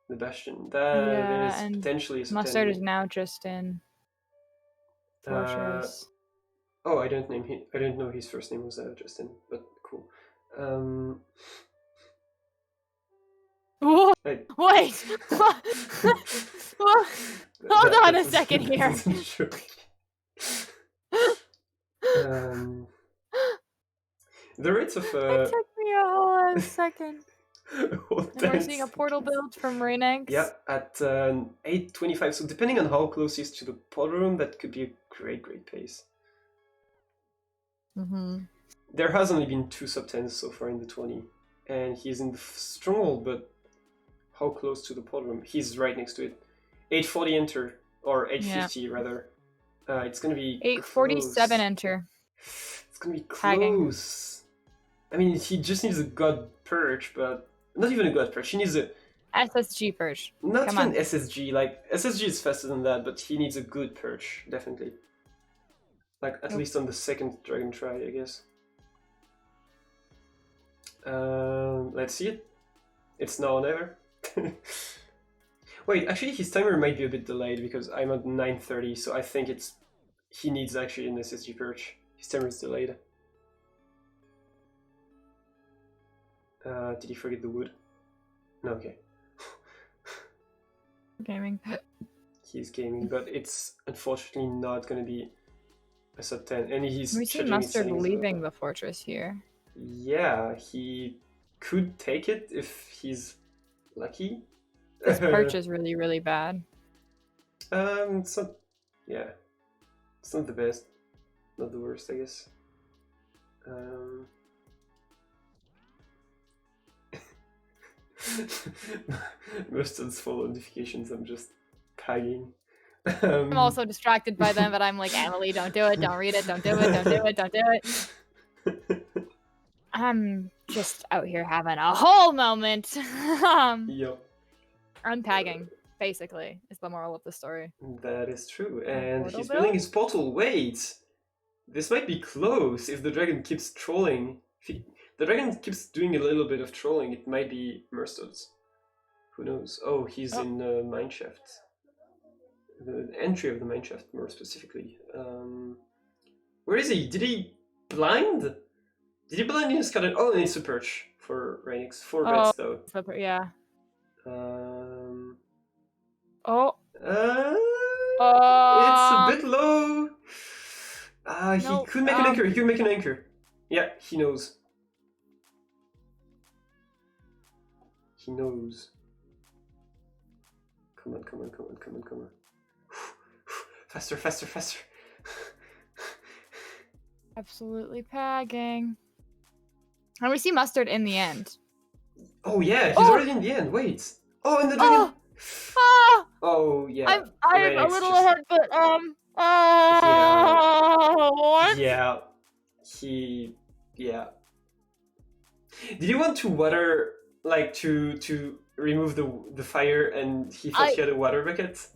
Bastion. That Yeah, is and potentially a Mustard is subtending. now just in Fortress. Oh, I don't know his first name was Justin, but cool. Whoa, I- wait! Hold on a second here. that's a joke. The rates of It took me a whole second. hold And we're on seeing a second. portal build from Reignex. Yeah, at 8:25. So depending on how close he is to the portal room, that could be a great pace. Mm-hmm. There has only been 2 sub 10s so far in the 20, and he's in the stronghold, but how close to the portal room? He's right next to it. 8:40 enter, or 8:50 rather. It's gonna be 8:47 close. enter. It's gonna be Tagging. close. I mean, he just needs a god perch, but not even a god perch. He needs a SSG purge. not Come even on. SSG. Like SSG is faster than that, but he needs a good perch, definitely. Like at Nope. least on the second dragon try, I guess. Let's see it. It's now or never. Wait, actually, his timer might be a bit delayed because I'm at 9:30, so I think he needs actually an SSG perch. His timer is delayed. Did he forget the wood? No, okay. Gaming. He's gaming, but it's unfortunately not going to be a sub 10. And he's We see changing his Mustard settings. leaving the fortress here. Yeah, he could take it if he's lucky. This perch is really, really bad. It's not. Yeah, it's not the best, not the worst, I guess. Mustard's full notifications. I'm just tagging. I'm also distracted by them, but I'm like, Emily, don't do it, don't read it, don't do it, don't do it, don't do it. I'm just out here having a whole moment. Yep, Untagging, basically, is the moral of the story. that is true. And Portal he's build? building his portal. Wait, This might be close if the dragon keeps trolling. If the dragon keeps doing a little bit of trolling, it might be Mustard's. Who knows? Oh, he's in mineshaft. The entry of the mineshaft, more specifically. Where is he? Did he blind? Did he blind in his garden? Oh, and it's a perch for Reignex. 4 bets though. Yeah. Uh, Oh. it's a bit low. He Nope, could make an anchor. He could make an anchor. Yeah, he knows. He knows. Come on, come on, come on, come on, come on. Faster, faster, faster. Absolutely pagging. And we see Mustard in the end. Oh yeah, he's already in the end. Wait. Oh, and the dragon. Oh yeah. I'm a Reignex little just- ahead, but what? Yeah. Yeah. Did you want to water, like to remove the fire, and he thought he had a water bucket?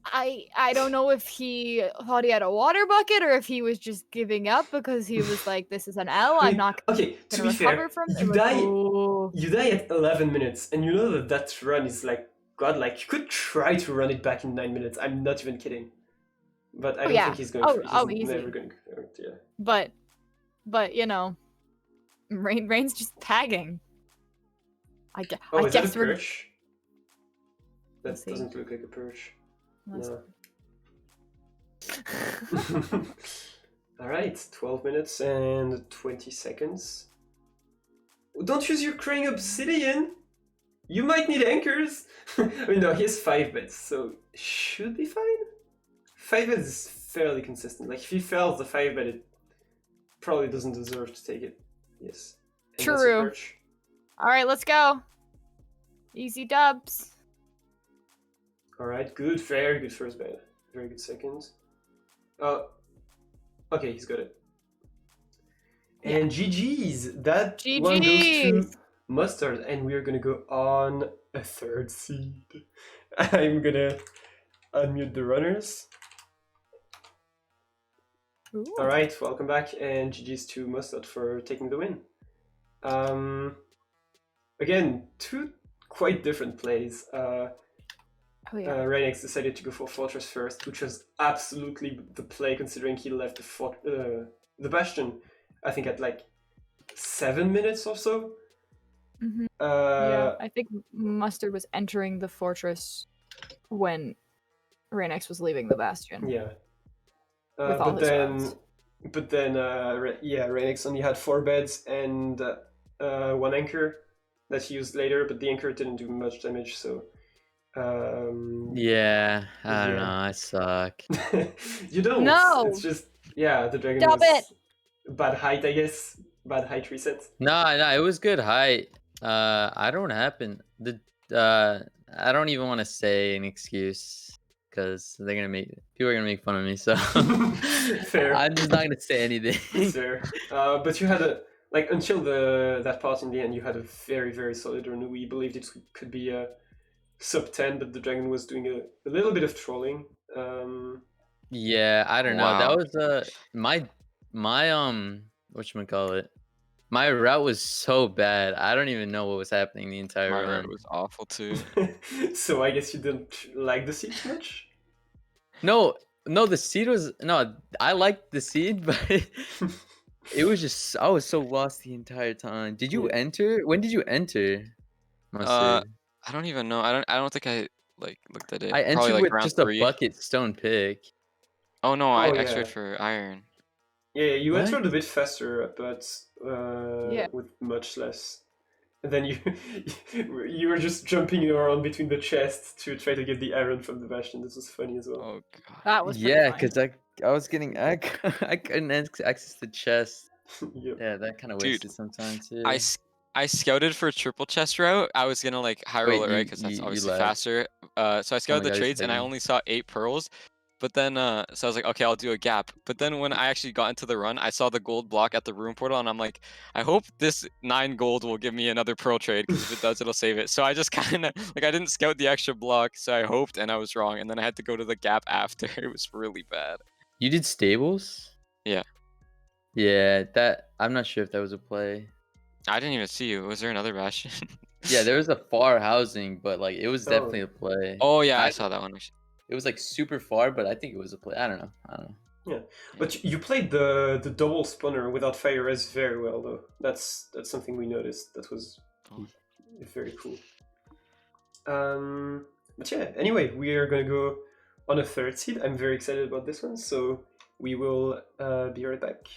I don't know if he thought he had a water bucket or if he was just giving up because he was like, "This is an L. I I'm mean, not okay, to gonna be recover fair, from you it." die. Ooh. You die at 11 minutes, and you know that run is like godlike. You could try to run it back in 9 minutes. I'm not even kidding. But I don't think he's going to. He's easy. never going to. Yeah. But you know, Rain's just tagging. I Is guess that a we're. perch? That Let's see. doesn't look like a perch. Let's- No. All right, 12 minutes and 20 seconds. Don't use your crane obsidian. You might need anchors. I mean, no, he has 5 beds, so should be fine. 5 beds is fairly consistent. Like, if he fails the 5 bed, it probably doesn't deserve to take it. Yes. And that's a True. perch. All right, let's go. Easy dubs. All right, good, very good first bed. Very good second. Okay, he's got it. And GG's. That one goes to GG's. Mustard, and we're gonna go on a 3rd seed. I'm gonna unmute the runners. Ooh. All right, welcome back, and GG's to Mustard for taking the win. Again, 2 quite different plays. Oh yeah. Reignex decided to go for Fortress first, which was absolutely the play considering he left the Bastion, I think, at like 7 minutes or so. Mhm. Yeah, I think Mustard was entering the fortress when Reignex was leaving the Bastion. Yeah. With all his runs. Reignex only had 4 beds and 1 anchor that he used later, but the anchor didn't do much damage, so. Yeah, I don't know. I suck. You don't. No! It's just, the dragon Stop was bad height, I guess. Bad height reset. No, it was good height. I don't know what happened. I don't even want to say an excuse because people are gonna make fun of me. So Fair. I'm just not gonna say anything. Fair. But you had until that part in the end, you had a very, very solid run. We believed it could be a sub 10, but the dragon was doing a little bit of trolling. Yeah, I don't know. Wow. That was my whatchamacallit. My route was so bad. I don't even know what was happening the entire My run. route was awful too. So I guess you didn't like the seed much? No, the seed was I liked the seed, but it was just I was so lost the entire time. Did you enter? When did you enter? Mustard? I don't even know. I don't think I looked at it. I Probably entered like with round just 3. a bucket stone pick. Oh no, I extra yeah. for iron. Yeah, you What? entered a bit faster, but Yeah. with much less. And then you were just jumping around between the chests to try to get the iron from the Bastion. This was funny as well. Oh god. That was pretty Yeah, funny. because I was getting I couldn't access the chest. Yep. Yeah, that kind of Dude, wasted some time too. I scouted for a triple chest route. I was gonna high roll Wait, it, right? you- Because that's you obviously lagged. faster. So I scouted my the God, trades, and I lagging. only saw 8 pearls. But then, so I was like, okay, I'll do a gap. But then when I actually got into the run, I saw the gold block at the room portal, and I'm like, I hope this 9 gold will give me another pearl trade, because if it does, it'll save it. So I just kind of I didn't scout the extra block, so I hoped, and I was wrong. And then I had to go to the gap after. It was really bad. You did stables? Yeah. Yeah, that I'm not sure if that was a play. I didn't even see you. Was there another bastion? Yeah, there was a far housing, but like it was Oh. definitely a play. Oh yeah, I saw that one. Actually. It was like super far, but I think it was a play. I don't know. Yeah, but you played the double spawner without fire res very well, though. That's something we noticed. That was Oh. very cool. But yeah, anyway, we are gonna go on a third seed. I'm very excited about this one, so we will be right back.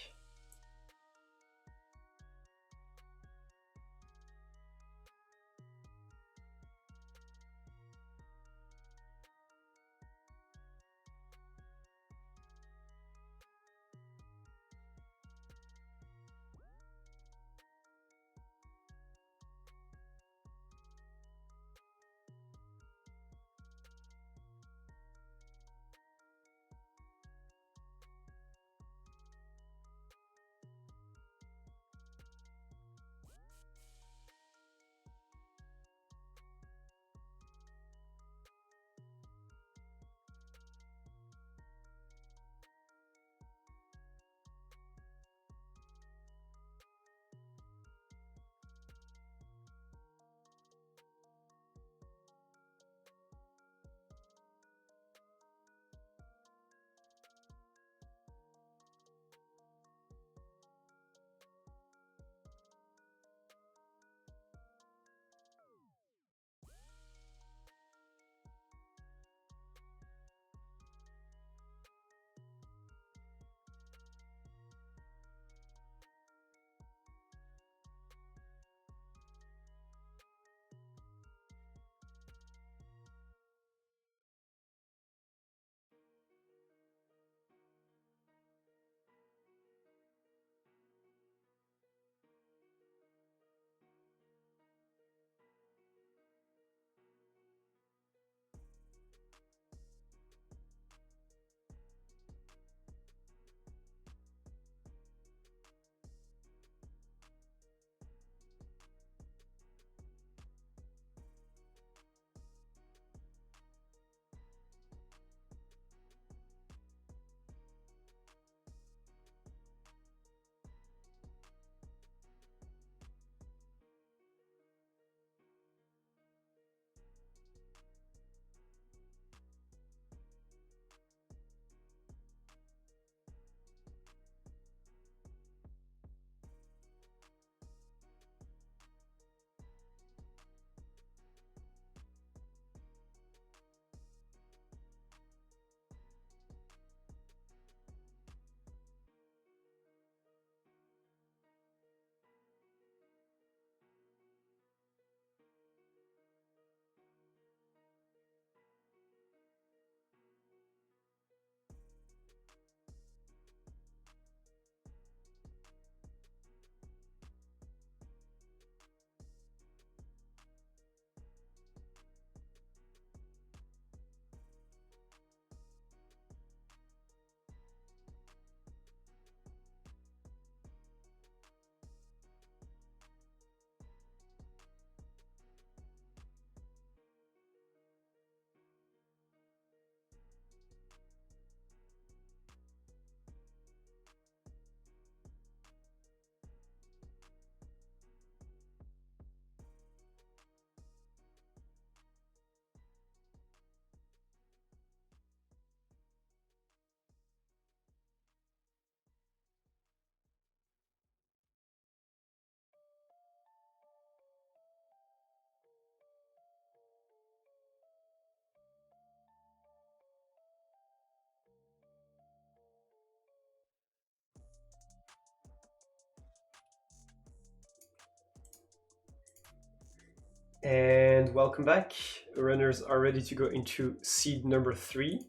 And welcome back. Runners are ready to go into seed number 3.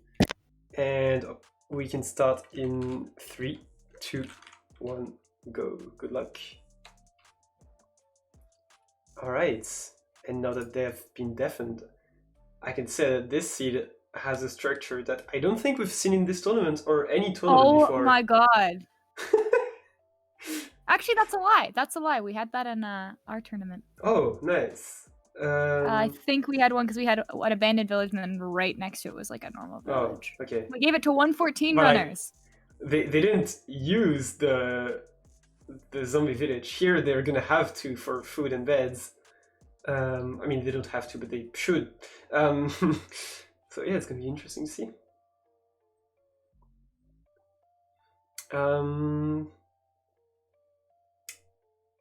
And we can start in 3, 2, 1, go. Good luck. Alright, and now that they've been deafened, I can say that this seed has a structure that I don't think we've seen in this tournament or any tournament before. Oh my god. Actually, that's a lie. That's a lie. We had that in our tournament. Oh, nice. I think we had one because we had an abandoned village, and then right next to it was like a normal village. Oh, okay. We gave it to 114 But runners. they didn't use the zombie village. Here they're gonna have to for food and beds. I mean, they don't have to, but they should. So yeah, it's gonna be interesting to see.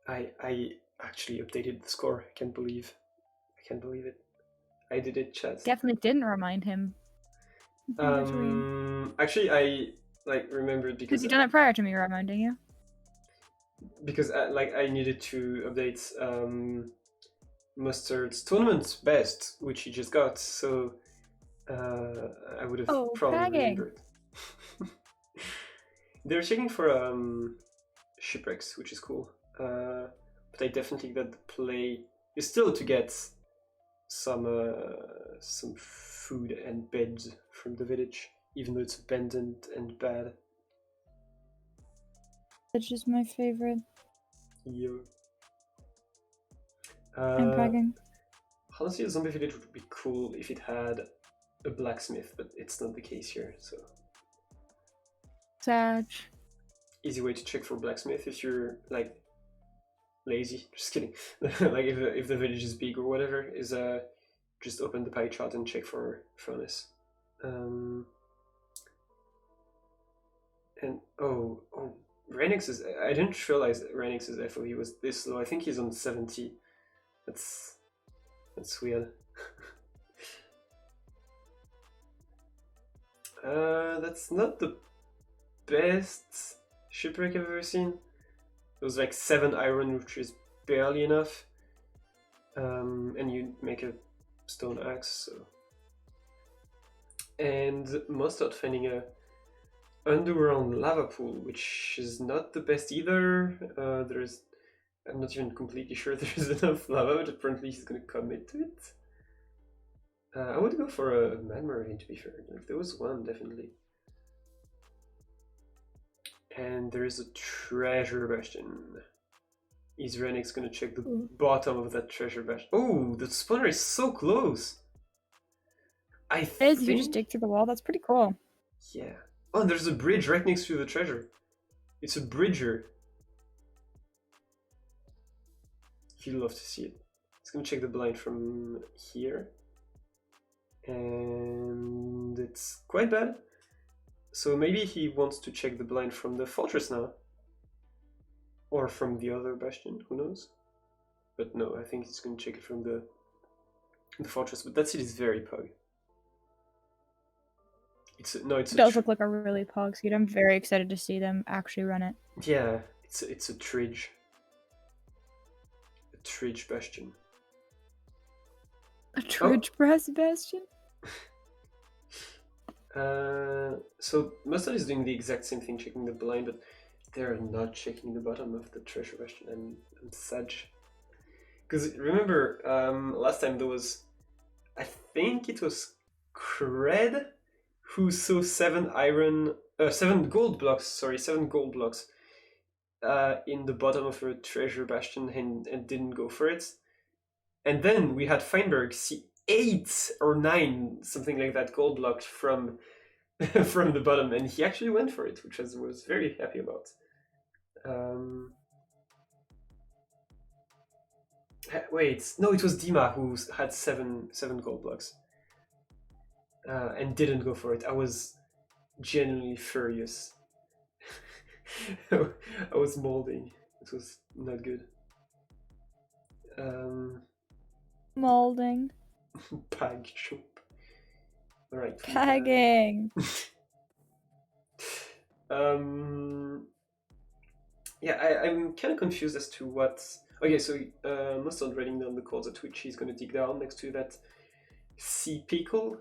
I actually updated the score. I can't believe it. I did it, chat. Definitely didn't remind him. Actually, I remembered because Because you done it prior to me reminding you. Because I needed to update Mustard's tournament best, which he just got, so I would have probably tagging. remembered. They're checking for shipwrecks, which is cool. But I definitely got the play is still to get some food and beds from the village, even though it's abandoned and bad. It's just my favorite. Yo. I'm pegging. Honestly, a zombie village would be cool if it had a blacksmith, but it's not the case here, so. Sag. Easy way to check for blacksmith if you're like lazy. Just kidding. Like if the village is big or whatever, is just open the pie chart and check for furnace. And Reignex is. I didn't realize that Reignex's FOE was this low. I think he's on 70. That's weird. That's not the best shipwreck I've ever seen. It was like 7 iron, which is barely enough. And you make a stone axe, so. And Mustard finding a underground lava pool, which is not the best either. I'm not even completely sure there's enough lava, but apparently he's gonna commit to it. I would go for a man marine, to be fair. If there was one, definitely. And there is a treasure bastion. Is Reignex gonna check the bottom of that treasure bastion? Oh, the spawner is so close! I think... If you just dig through the wall, that's pretty cool. Yeah. Oh, and there's a bridge right next to the treasure. It's a bridger. You'd love to see it. It's gonna check the blind from here. And it's quite bad. So maybe he wants to check the blind from the fortress now. Or from the other bastion, who knows? But no, I think he's gonna check it from the fortress. But that city is very pug. It does look like a really pog seed. I'm very excited to see them actually run it. Yeah, it's a tridge. A tridge bastion. A tridge brass bastion? So Mustard is doing the exact same thing, checking the blind, but they're not checking the bottom of the treasure bastion. I'm sad. Because remember, last time there was, I think it was Cred who saw 7 gold blocks in the bottom of a treasure bastion and didn't go for it. And then we had Feinberg see 8 or 9, something like that, gold blocks from the bottom, and he actually went for it, which I was very happy about. Wait, no, it was Dima who had 7 gold blocks. And didn't go for it. I was genuinely furious. I was molding. It was not good. Molding. Pag shop. Alright. Pagging. Yeah, I'm kind of confused as to what. Okay, so Mustard writing down the codes at which he's going to dig down next to that sea pickle.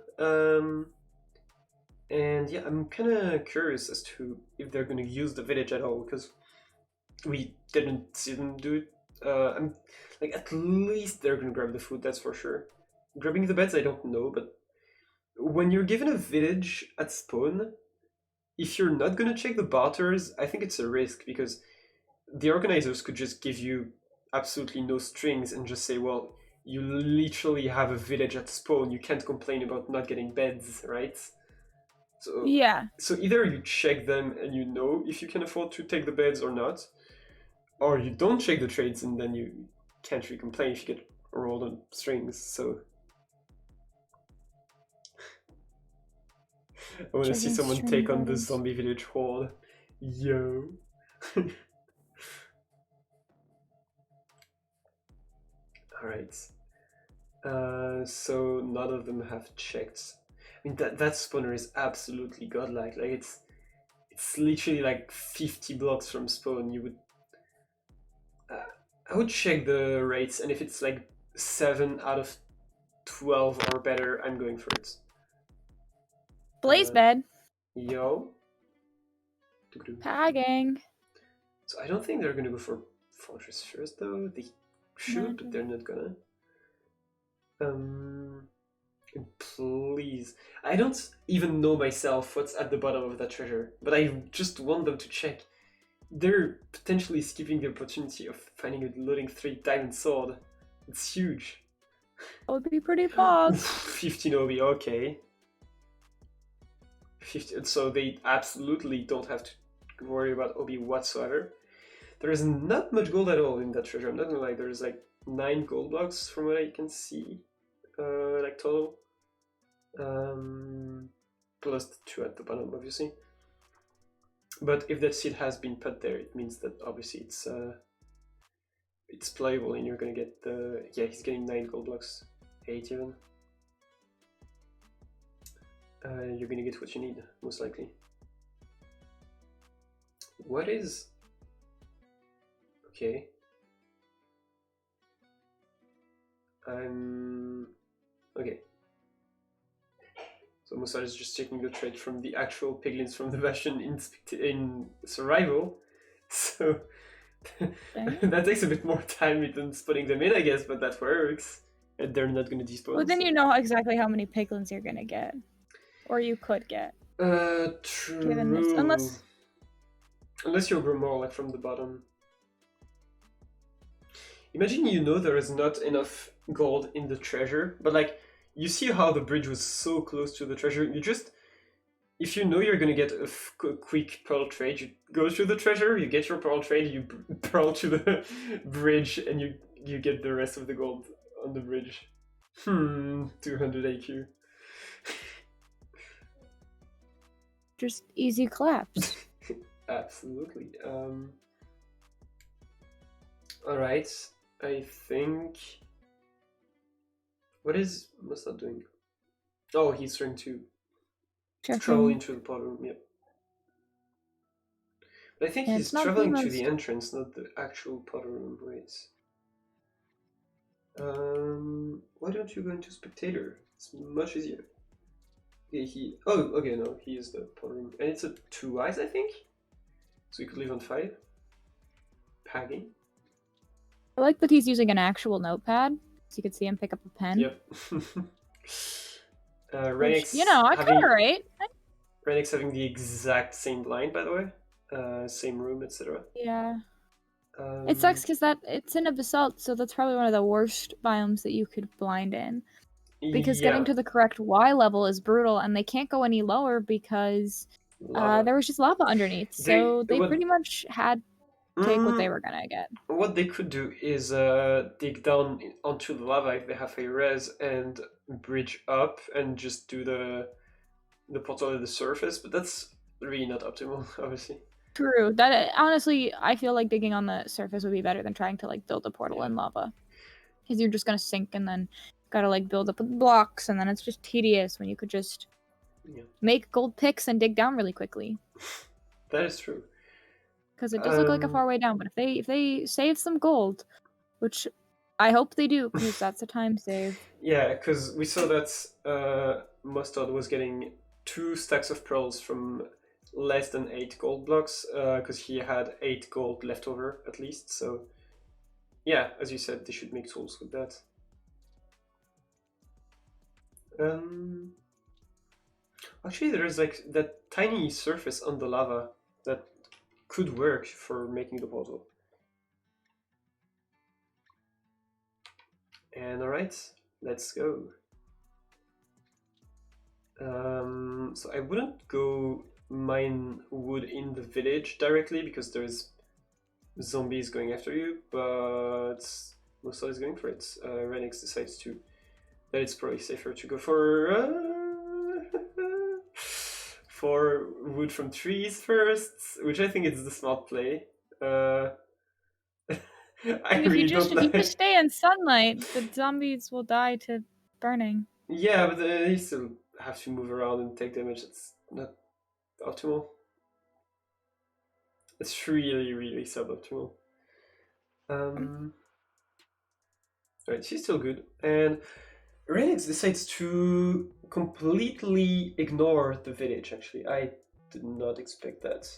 And yeah, I'm kind of curious as to if they're going to use the village at all, because we didn't see them do it. I'm like, at least they're going to grab the food, that's for sure. Grabbing the beds, I don't know, but when you're given a village at spawn, if you're not going to check the barters, I think it's a risk, because the organizers could just give you absolutely no strings and just say, well, you literally have a village at spawn, you can't complain about not getting beds, right? So Yeah. so either you check them and you know if you can afford to take the beds or not, or you don't check the trades and then you can't really complain if you get rolled on strings. So I want to see Checking someone string take on the buttons. zombie village horde. Yo. Alright. So none of them have checked. I mean that spawner is absolutely godlike. Like it's literally like 50 blocks from spawn. You would I would check the rates, and if it's like 7 out of 12 or better, I'm going for it. Blaze bed. Yo. Tagging. So I don't think they're gonna go for Fortress first though. They should, but they're not gonna. Please. I don't even know myself what's at the bottom of that treasure, but I just want them to check. They're potentially skipping the opportunity of finding a loading 3 diamond sword. It's huge. That would be pretty pog. 15 OB, okay. 50, so they absolutely don't have to worry about OB whatsoever. There is not much gold at all in that treasure. I'm not gonna lie, there's like 9 gold blocks from what I can see, like total. Plus the 2 at the bottom, obviously. But if that seed has been put there, it means that obviously it's playable, and you're gonna get the he's getting 9 gold blocks, 8 even. You're gonna get what you need, most likely. What is... Okay. Okay. So Mossad is just taking the trade from the actual piglins from the Bastion in survival. So that takes a bit more time than putting them in, I guess, but that works. And they're not gonna dispose. Well, then you know exactly how many piglins you're gonna get. Or you could get. True. Given this, Unless you grow more, like, from the bottom. Imagine you know there is not enough gold in the treasure, but like, you see how the bridge was so close to the treasure, you just... If you know you're gonna get a quick pearl trade, you go to the treasure, you get your pearl trade, you pearl to the bridge, and you get the rest of the gold on the bridge. 200 AQ. just easy collapse. Absolutely. Alright, I think... What is Mustard doing? Oh, he's trying to travel into the pod room, yep. But I think he's traveling to the entrance, not the actual pod room, wait. Why don't you go into spectator? It's much easier. Okay, okay, no, he is the pod room. And it's a 2 eyes, I think? So he could live on 5. Paggy. I like that he's using an actual notepad, so you could see him pick up a pen. Yep. Reignex, you know, I could write. Reignex having the exact same blind, by the way. Same room, etc. Yeah. It sucks because it's in a basalt, so that's probably one of the worst biomes that you could blind in. Because getting to the correct Y level is brutal, and they can't go any lower because there was just lava underneath. So they pretty much had to take what they were gonna get. What they could do is dig down onto the lava if they have a res and bridge up and just do the portal at the surface, but that's really not optimal, obviously. True. That honestly, I feel like digging on the surface would be better than trying to like build a portal in lava, because you're just gonna sink and then gotta like build up with blocks, and then it's just tedious when you could just make gold picks and dig down really quickly. That is true. Because it does look like a far way down, but if they save some gold, which I hope they do, because that's a time save. Yeah, because we saw that Mustard was getting 2 stacks of pearls from less than 8 gold blocks, because he had 8 gold left over at least. So yeah, as you said, they should make tools with that. Actually, there's like that tiny surface on the lava that could work for making the portal. And alright, let's go. So I wouldn't go mine wood in the village directly because there's zombies going after you, but Mustard is going for it. Reignex decides that it's probably safer to go for wood from trees first, which I think is the smart play. I And if really you just don't like. stay in sunlight, the zombies will die to burning. Yeah, but you still have to move around and take damage. It's not optimal. It's really, really suboptimal. Right, she's still good. And Reignex decides to completely ignore the village, actually. I did not expect that.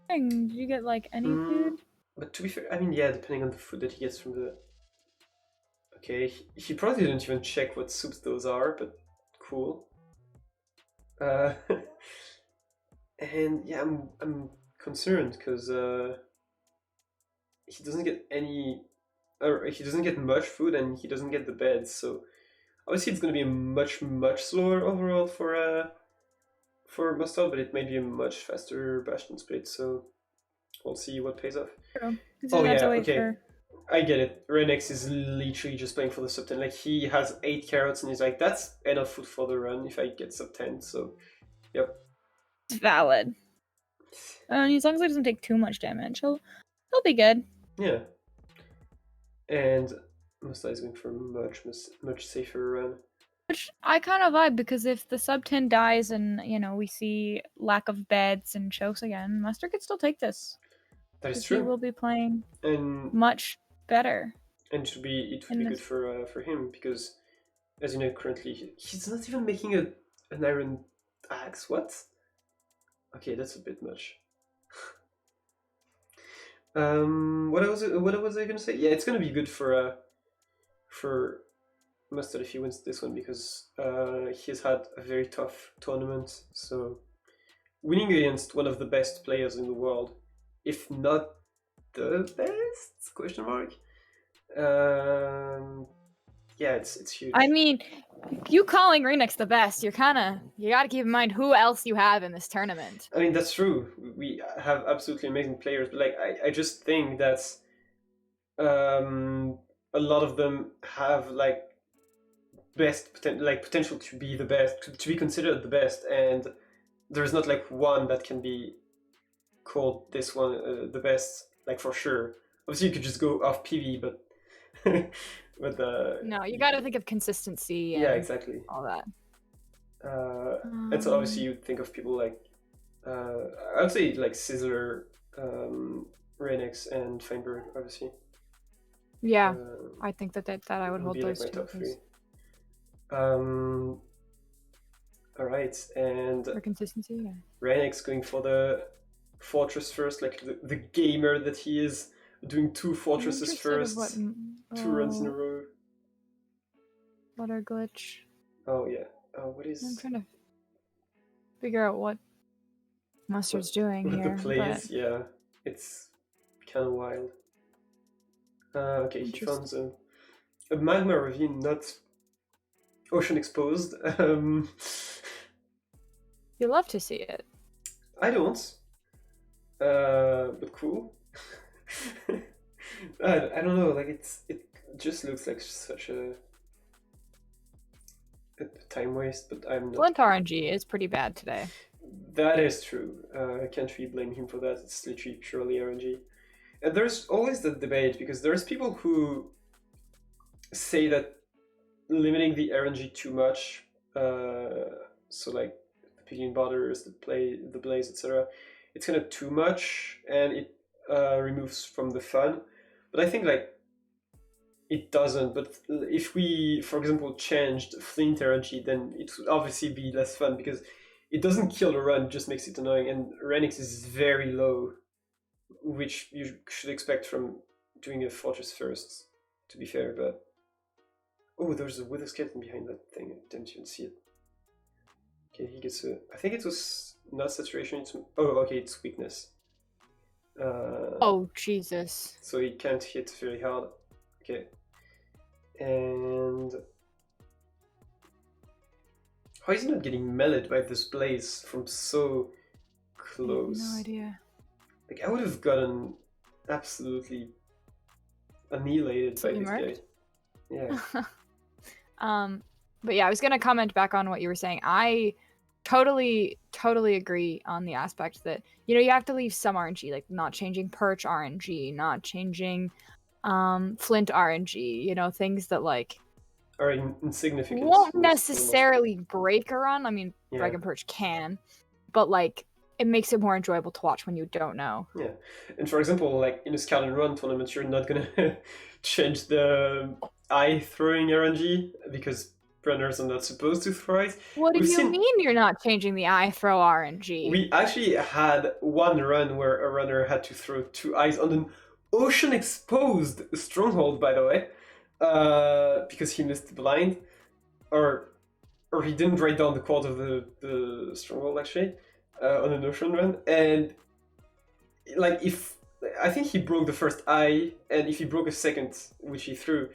Did you get like any food? But to be fair, I mean, yeah, depending on the food that he gets from the... Okay, he probably didn't even check what soups those are, but cool. And yeah, I'm concerned because he doesn't get any, or he doesn't get much food, and he doesn't get the beds. So obviously, it's going to be a much slower overall for Mustard, but it may be a much faster Bastion split. So we'll see what pays off. True. Oh yeah, okay. I get it. Reignex is literally just playing for the sub 10. Like, he has 8 carrots and he's like, that's enough food for the run if I get sub 10. So, yep. It's valid. As long as he doesn't take too much damage, he'll be good. Yeah. And Mustard is going for a much safer run. Which I kind of vibe, because if the sub 10 dies and, we see lack of beds and chokes again, Mustard could still take this. That is true. He will be playing and much better. And it would be good for him because, as you know, currently he's not even making an iron axe. What? Okay, that's a bit much. What was I gonna say? Yeah, it's gonna be good for Mustard if he wins this one because he's had a very tough tournament. So winning against one of the best players in the world, if not the best? Question mark. Yeah, it's huge. I mean, you calling Reignex the best, you gotta keep in mind who else you have in this tournament. I mean, that's true. We have absolutely amazing players, but like I just think that a lot of them have like potential to be the best, to be considered the best, and there's not like one that can be called this one the best, like for sure. Obviously, you could just go off PV, but no, you got to think of consistency. And yeah, exactly. All that. And so obviously you think of people like I would say like Sizzler, Reignex, and Feinberg, obviously. Yeah, I think that I would hold be those like my two. top 3. All right, and for consistency, yeah. Reignex going for the fortress first, like the gamer that he is, doing 2 fortresses first, 2 runs in a row. Water glitch. Oh yeah. What is? I'm trying to figure out what Mustard's doing here. The plays, yeah, it's kind of wild. Okay, he found a magma ravine, not ocean exposed. You love to see it. I don't. But cool. I don't know. Like it just looks like such a time waste. But I'm not. Flint RNG is pretty bad today. That is true. I can't really blame him for that. It's literally purely RNG. And there's always the debate because there's people who say that limiting the RNG too much, so like the picking borders, the blaze, etc., it's kind of too much and it removes from the fun. But I think like it doesn't. But if we, for example, changed Flint RNG, then it would obviously be less fun because it doesn't kill the run, it just makes it annoying. And Reignex is very low, which you should expect from doing a fortress first, to be fair. But oh, there's a wither skeleton behind that thing. I didn't even see it. Okay, he gets a. I think it was not saturation. It's okay. It's weakness. Oh Jesus! So he can't hit very hard. Okay, and How is he not getting melted by this blaze from so close? No idea. Like, I would have gotten absolutely annihilated by Absolutely this guy. Yeah. But yeah, I was gonna comment back on what you were saying. I totally agree on the aspect that, you know, you have to leave some RNG, like not changing perch RNG, not changing flint RNG, you know, things that like Are insignificant. won't almost. necessarily break a run. I mean, Yeah. Dragon Perch can, but like it makes it more enjoyable to watch when you don't know. Yeah, and for example, like in a scout and run tournament, you're not gonna change the eye throwing RNG because runners are not supposed to throw it. What do We've you seen- mean you're not changing the eye throw RNG? We actually had one run where a runner had to throw 2 eyes on an ocean exposed stronghold, by the way, because he missed the blind, or he didn't write down the code of the stronghold actually on an ocean run, and like if I think he broke the first eye, and if he broke a second, which he threw,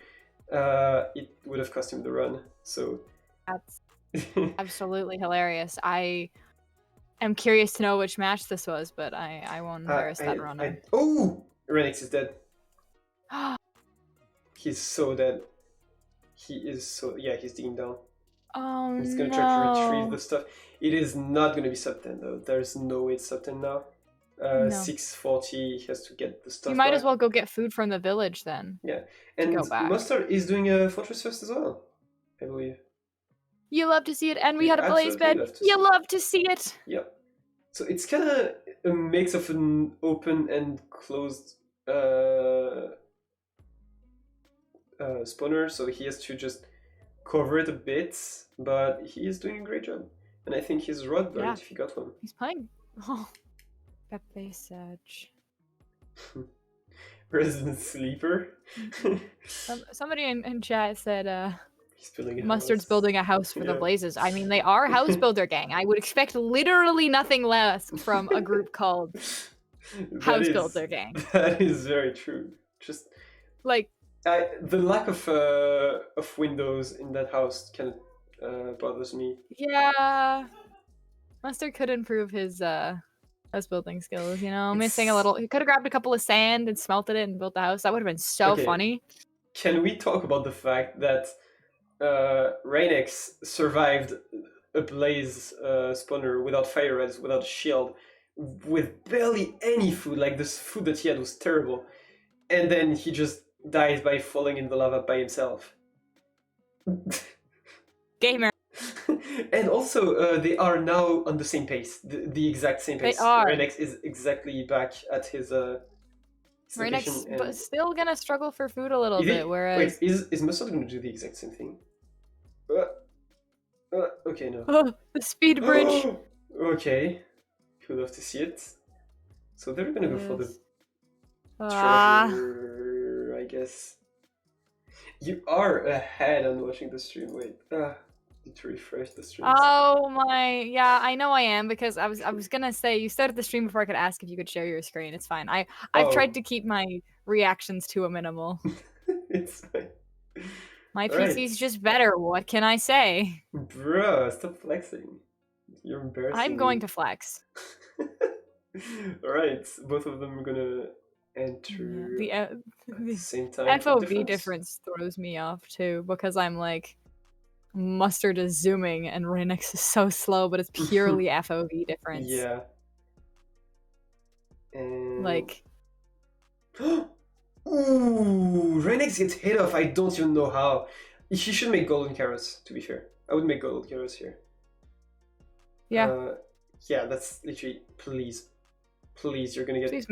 it would have cost him the run. So That's absolutely hilarious. I am curious to know which match this was, but I won't embarrass that runner. Oh, Reignex is dead. He's so dead. He is so he's digging down. Oh He's no! gonna try to retrieve the stuff. It is not gonna be sub 10 though. There's no way it's sub 10 now. No. 640 he has to get the stuff. You might back. as well go get food from the village then. And go back. Mustard is doing a fortress first as well, I believe. You love to see it, and we Yeah, had a blaze absolutely bed. love to see You it. love to see it. Yep. So it's kind of a mix of an open and closed spawner, so he has to just cover it a bit, but he is doing a great job. And I think he's rod burned Yeah. if he got one. He's playing. Oh, Pepe Sedge. Resident Sleeper. Somebody in chat said He's building a Mustard's house. building a house for the Yeah. blazes. I mean, they are house builder gang. I would expect literally nothing less from a group called That House is- Builder Gang. That is very true. Just Like, the lack of windows in that house kind of bothers me. yeah, Mustard could improve his house building skills. You know, missing a little. He could have grabbed a couple of sand and smelted it and built the house. That would have been so Okay. funny. Can we talk about the fact that Reignex survived a blaze spawner without fire reds, without a shield, with barely any food? Like, this food that he had was terrible. And then he just dies by falling in the lava by himself. Gamer. And also, they are now on the same pace, the exact same They pace. are. Reignex is exactly back at his Reignex, location, and- but still gonna struggle for food a little Is he- bit. Whereas, Wait, is Mustard going to do the exact same thing? Okay, no. the speed bridge. Okay. Could love to see it. So they're gonna go for the Yes. Ah, treasure, I guess. You are ahead on watching the stream. Wait, need to refresh the stream. oh my, yeah, I know I am because I was gonna say you started the stream before I could ask if you could share your screen. It's fine. I've Oh. tried to keep my reactions to a minimal. It's fine. My Alright. PC's just better. What can I say? Bruh, stop flexing. You're embarrassing. I'm going to flex. Alright, both of them are gonna enter The at the same time. FOV difference throws me off too because I'm like, Mustard is zooming and Reignex is so slow, but it's purely FOV difference. Yeah. And... Like, Ooh, Reignex gets hit off. I don't even know how. He should make golden carrots, to be fair. I would make golden carrots here. yeah. Yeah, that's literally, please, you're gonna get. Please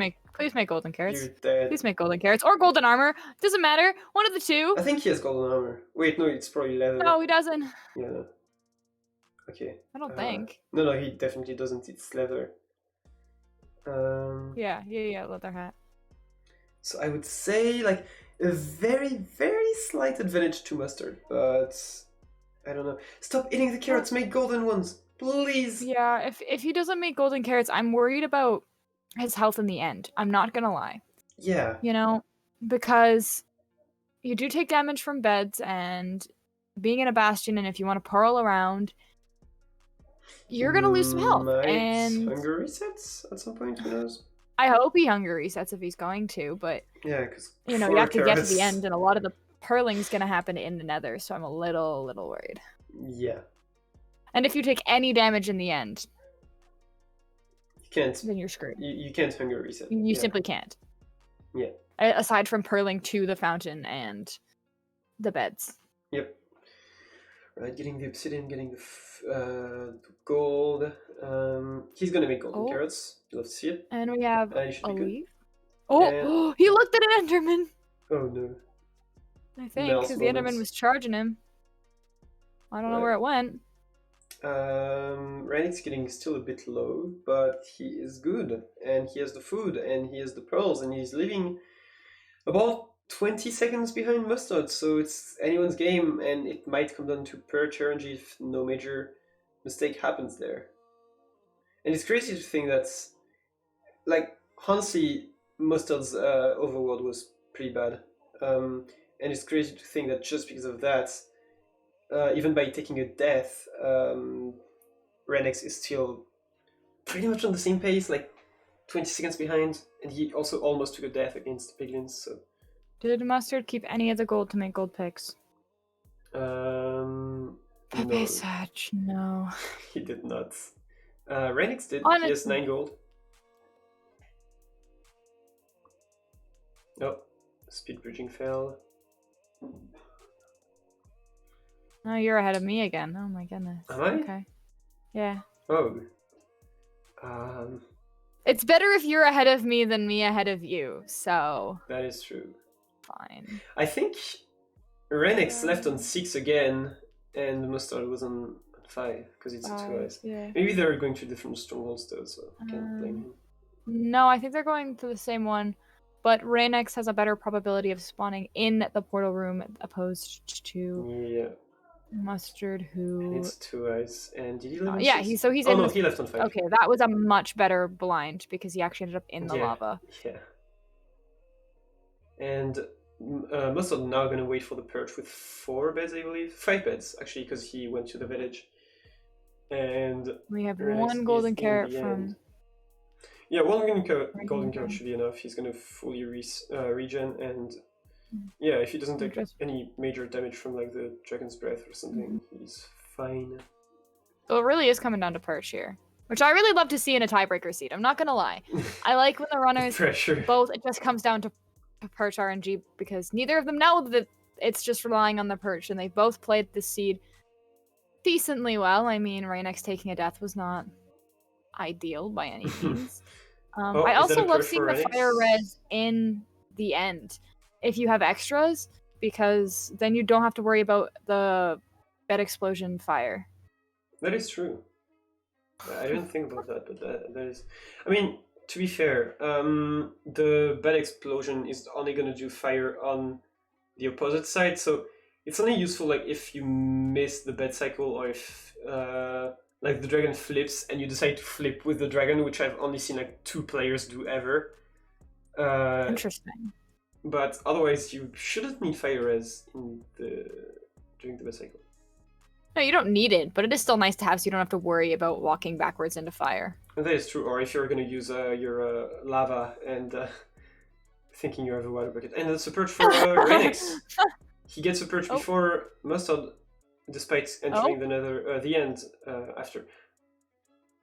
make golden carrots. You're dead. Please make golden carrots or golden armor. Doesn't matter. One of the two. I think he has golden armor. Wait, no, it's probably leather. No, he doesn't. Yeah, no. Okay. I don't think. No, he definitely doesn't. It's leather. Yeah, leather hat. So I would say like a very, very slight advantage to Mustard, but I don't know. Stop eating the carrots. Make golden ones, please. Yeah, if he doesn't make golden carrots, I'm worried about his health in the end. I'm not gonna lie. Yeah. You know, because you do take damage from beds and being in a bastion, and if you want to pearl around, you're gonna lose some health. Might And hunger resets at some point, who knows? I hope he hunger resets if he's going to, but Yeah, because you know, you have to get to the end, and a lot of the purling's gonna happen in the nether, so I'm a little worried. Yeah, And if you take any damage in the end, you can't. then you're screwed. You can't hunger reset. You Yeah. simply can't. Yeah. Aside from purling to the fountain and the beds. Yep. Right, getting the obsidian, getting the gold. He's gonna make golden Oh. carrots. Love to see it. And we have And it should a be good. leaf. Oh, And- he looked at an Enderman! Oh no. I think, Mouse because the Enderman moments. was charging him. I don't know Right. where it went. Reignex getting still a bit low, but he is good, and he has the food, and he has the pearls, and he's living about 20 seconds behind Mustard, so it's anyone's game, and it might come down to perch RNG if no major mistake happens there. And it's crazy to think that, like, honestly, Mustard's overworld was pretty bad. And it's crazy to think that just because of that, even by taking a death, Reignex is still pretty much on the same pace, like 20 seconds behind, and he also almost took a death against the piglins, so... Did Mustard keep any of the gold to make gold picks? No, Pepe Satch, no. he did not. Reignex did, he has 9 gold. Oh, speed bridging failed. Oh, you're ahead of me again. Oh my goodness. Am I? Okay. Yeah. Oh. It's better if you're ahead of me than me ahead of you, so That is true. fine. I think Reignex left on 6 again, and Mustard was on 5, because it's a 2 eyes. Yeah. Maybe they're going to different strongholds though, so I can't blame him. No, I think they're going to the same one, but Reignex has a better probability of spawning in the portal room opposed to Yeah, Mustard, who... it's 2 eyes. And did he leave on yeah, 6? he's Oh in no, the... he left on 5. Okay, that was a much better blind, because he actually ended up in the Yeah. lava. Yeah. And Mustard now gonna wait for the perch with 4 beds, I believe. 5 beds, actually, because he went to the village. And We have Reignex one is golden in carrot the from... end. Yeah, one golden Okay. carrot should be enough. He's gonna fully regen, and yeah, if he doesn't take Just- any major damage from like the dragon's breath or something, he's fine. So it really is coming down to perch here, which I really love to see in a tiebreaker seed. I'm not gonna lie. I like when the runners Pressure. both, it just comes down to perch RNG, because neither of them know that it's just relying on the perch, and they both played the seed decently well. I mean, Reignex taking a death was not ideal by any means. Oh, I is that also a love perch seeing for the Reignex? fire res in the end if you have extras, because then you don't have to worry about the bed explosion fire. That is true. I didn't think about that, but that is. I mean, to be fair, the bed explosion is only gonna do fire on the opposite side, so it's only useful like if you miss the bed cycle, or if like the dragon flips and you decide to flip with the dragon, which I've only seen like 2 players do ever. Interesting. But otherwise, you shouldn't need fire res during the bed cycle. No, you don't need it, but it is still nice to have, so you don't have to worry about walking backwards into fire. And that is true. Or if you're gonna use your lava and thinking you have a water bucket, and that's a perch for Reignex. He gets a perch before Mustard, despite entering the end after.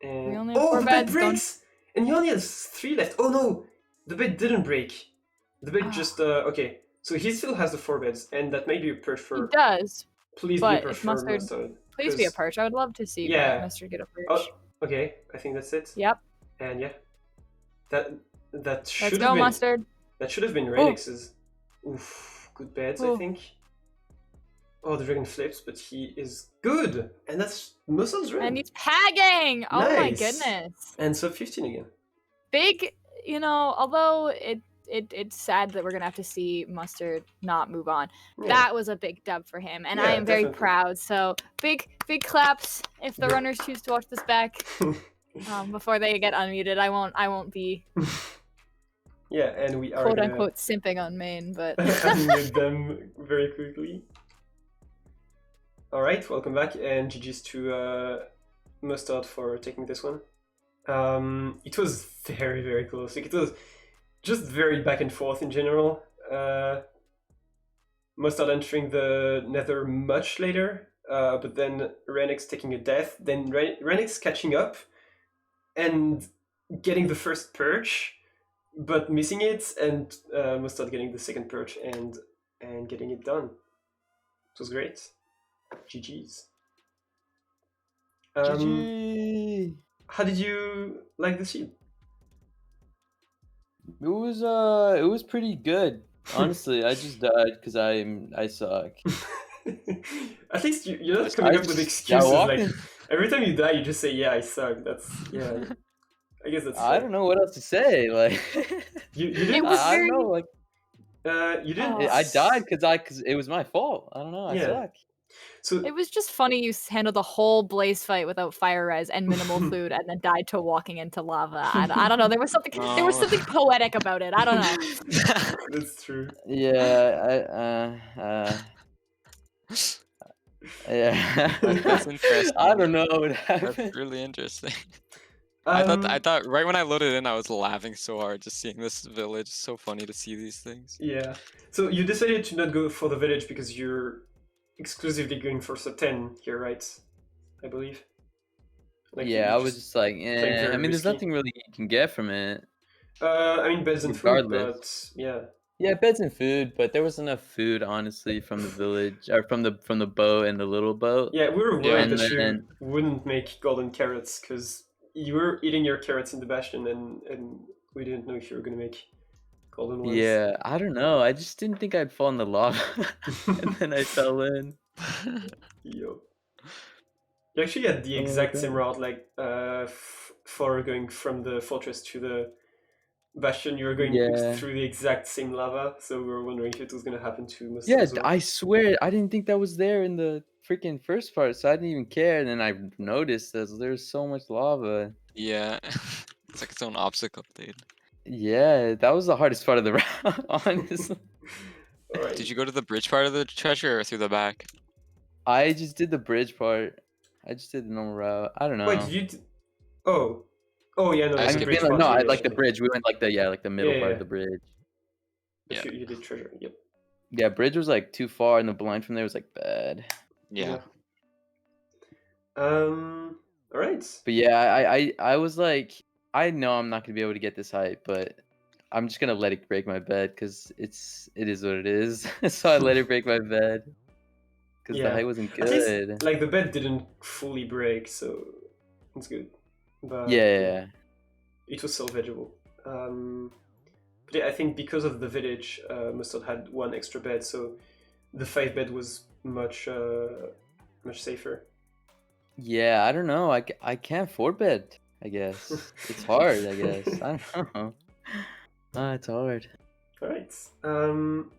And We only have 4 the bed beds, breaks, and he only has 3 left. Oh no, the bed didn't break. The bed just okay. So he still has the 4 beds, and that may be a perch He for. does. Please but be a perch if for Mustard- Mustard. Please be a 'cause- perch. I would love to see Yeah. Mustard get a perch. Oh, okay. I think that's it. Yep. And yeah, that should Let's have go, been Mustard. that should have been Reignex's. Oof, good beds, I Oh. think. Oh, the dragon flips, but he is good, and that's Mustard's run. And he's pagging! Oh my Nice. goodness. And sub 15 again. Big, although it's sad that we're going to have to see Mustard not move on. Yeah. That was a big dub for him, and I Yeah, am very definitely. proud. So big claps if the Yeah. runners choose to watch this back before they get unmuted. I won't be Yeah, and we are quote gonna unquote simping on main, but unmute them very quickly. All right, welcome back, and GG's to Mustard for taking this one. It was very, very close. Like, it was just very back and forth in general. Mustard entering the Nether much later, but then Reignex taking a death, then Reignex catching up and getting the first perch, but missing it, and Mustard getting the second perch and getting it done. It was great. GG's. GG. How did you like the seed? It was pretty good. Honestly, I just died because I suck. At least you're not Like, coming I up with just- yeah, excuses. walking- Like every time you die, you just say, "Yeah, I suck." That's yeah. I guess that's. I don't know what else to say. Like You didn't. was I don't very- know. Like You didn't. Oh. I died because it was my fault. I don't know. I Yeah. suck. So It was just funny you handled the whole blaze fight without fire res and minimal food, and then died to walking into lava. I don't know. There was something. There was Oh. something poetic about it. I don't know. that's true. Yeah. Yeah. That's interesting. I don't know what That's happened. really interesting. Um, I thought right when I loaded in, I was laughing so hard just seeing this village. It's so funny to see these things. Yeah. So you decided to not go for the village because you're exclusively going for sub 10 here, right? I believe. Like, you Yeah, I was just- just like, very I mean, there's risky. nothing really you can get from it. I mean, beds and food, but Regardless. yeah. Yeah, beds and food, but there wasn't enough food, honestly, from the village or from the boat and the little boat. Yeah, we were Yeah, worried and that you then- wouldn't make golden carrots because you were eating your carrots in the bastion, and we didn't know if you were gonna make golden ones. Yeah, I don't know. I just didn't think I'd fall in the lava, and then I fell in. Yo. You actually had the Oh, exact okay. same route, like for going from the fortress to the bastion. You were going Yeah. through the exact same lava, so we were wondering if it was gonna happen to Mustard Yeah, as well. I swear I didn't think that was there in the freaking first part, so I didn't even care. And then I noticed that there's so much lava. Yeah, it's like its own obstacle, dude. Yeah, that was the hardest part of the round, honestly. All right. Did you go to the bridge part of the treasure or through the back? I just did the bridge part. I just did the normal route. I don't know. Wait, did you? Oh, yeah, no, I the skipped bridge it. part, no, yeah, I yeah, like the yeah. bridge. We went like the middle Yeah, part yeah. of the bridge. But Yeah. you did treasure. Yep. Yeah, bridge was like too far, and the blind from there was like bad. Yeah. All right. But yeah, I was like, I know I'm not gonna be able to get this height, but I'm just gonna let it break my bed because it is what it is. So I let it break my bed because Yeah. the height wasn't At least, good. like the bed didn't fully break, so it's good. But Yeah. it was salvageable. But yeah, I think because of the village, Mustard had one extra bed, so the 5 bed was much safer. Yeah, I don't know. I can't afford bed. I guess it's hard. I guess I don't know. It's hard. All right.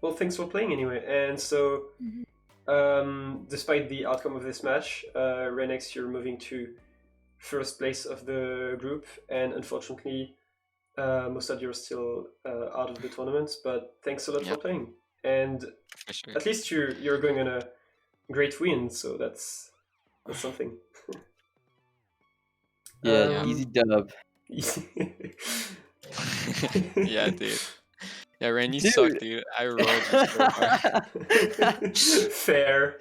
Well, thanks for playing anyway. And so, despite the outcome of this match, Reignex, you're moving to first place of the group, and unfortunately, Mustard, you're still out of the tournament. But thanks a lot for Yep. playing, and For sure. at least you're going on a great win, so that's something. Yeah, Um, easy dub. Yeah, dude. Yeah, Rain, you Dude. suck, dude. I rolled you so hard. Fair.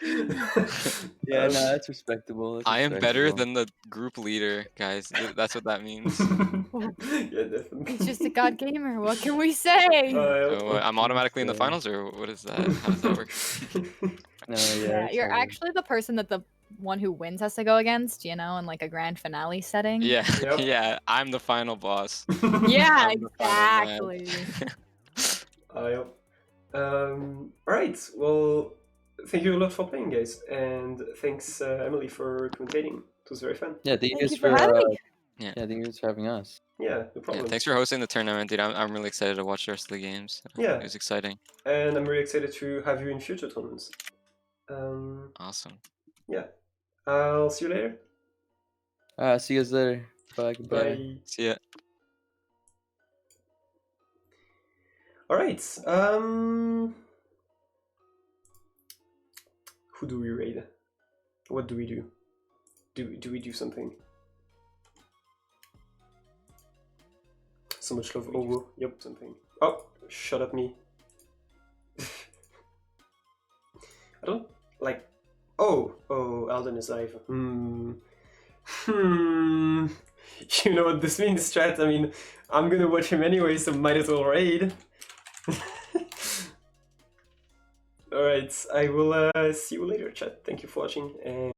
Yeah, no, that's respectable. That's I am better respectable. than the group leader, guys. That's what that means. Yeah, definitely. He's just a god gamer. What can we say? So, I'm automatically in the Yeah. finals, or what is that? How does that work? No, Yeah, yeah, you're totally. actually the person that the one who wins has to go against, you know, in like a grand finale setting. Yeah, Yep. yeah. I'm the final boss. Yeah, I'm the final man. exactly. Yep. All right. Well, thank you a lot for playing, guys, and thanks Emily for commentating. It was very fun. Yeah, thank you Thank guys you for for having me. Yeah. thank you guys for having us. Yeah, no Yeah, problem. thanks for hosting the tournament, dude. I'm really excited to watch the rest of the games. Yeah. It was exciting. And I'm really excited to have you in future tournaments. Awesome. Yeah. I'll see you later. See you guys later. Bye. Goodbye. Bye. See ya. All right. Who do we raid? What do we do? Do we do something? So much love. Oh, whoa. Yep, something. Oh, shut up me. I don't like. Oh, Alden is live. You know what this means, chat? I mean, I'm gonna watch him anyway, so might as well raid. Alright, I will see you later, chat. Thank you for watching, and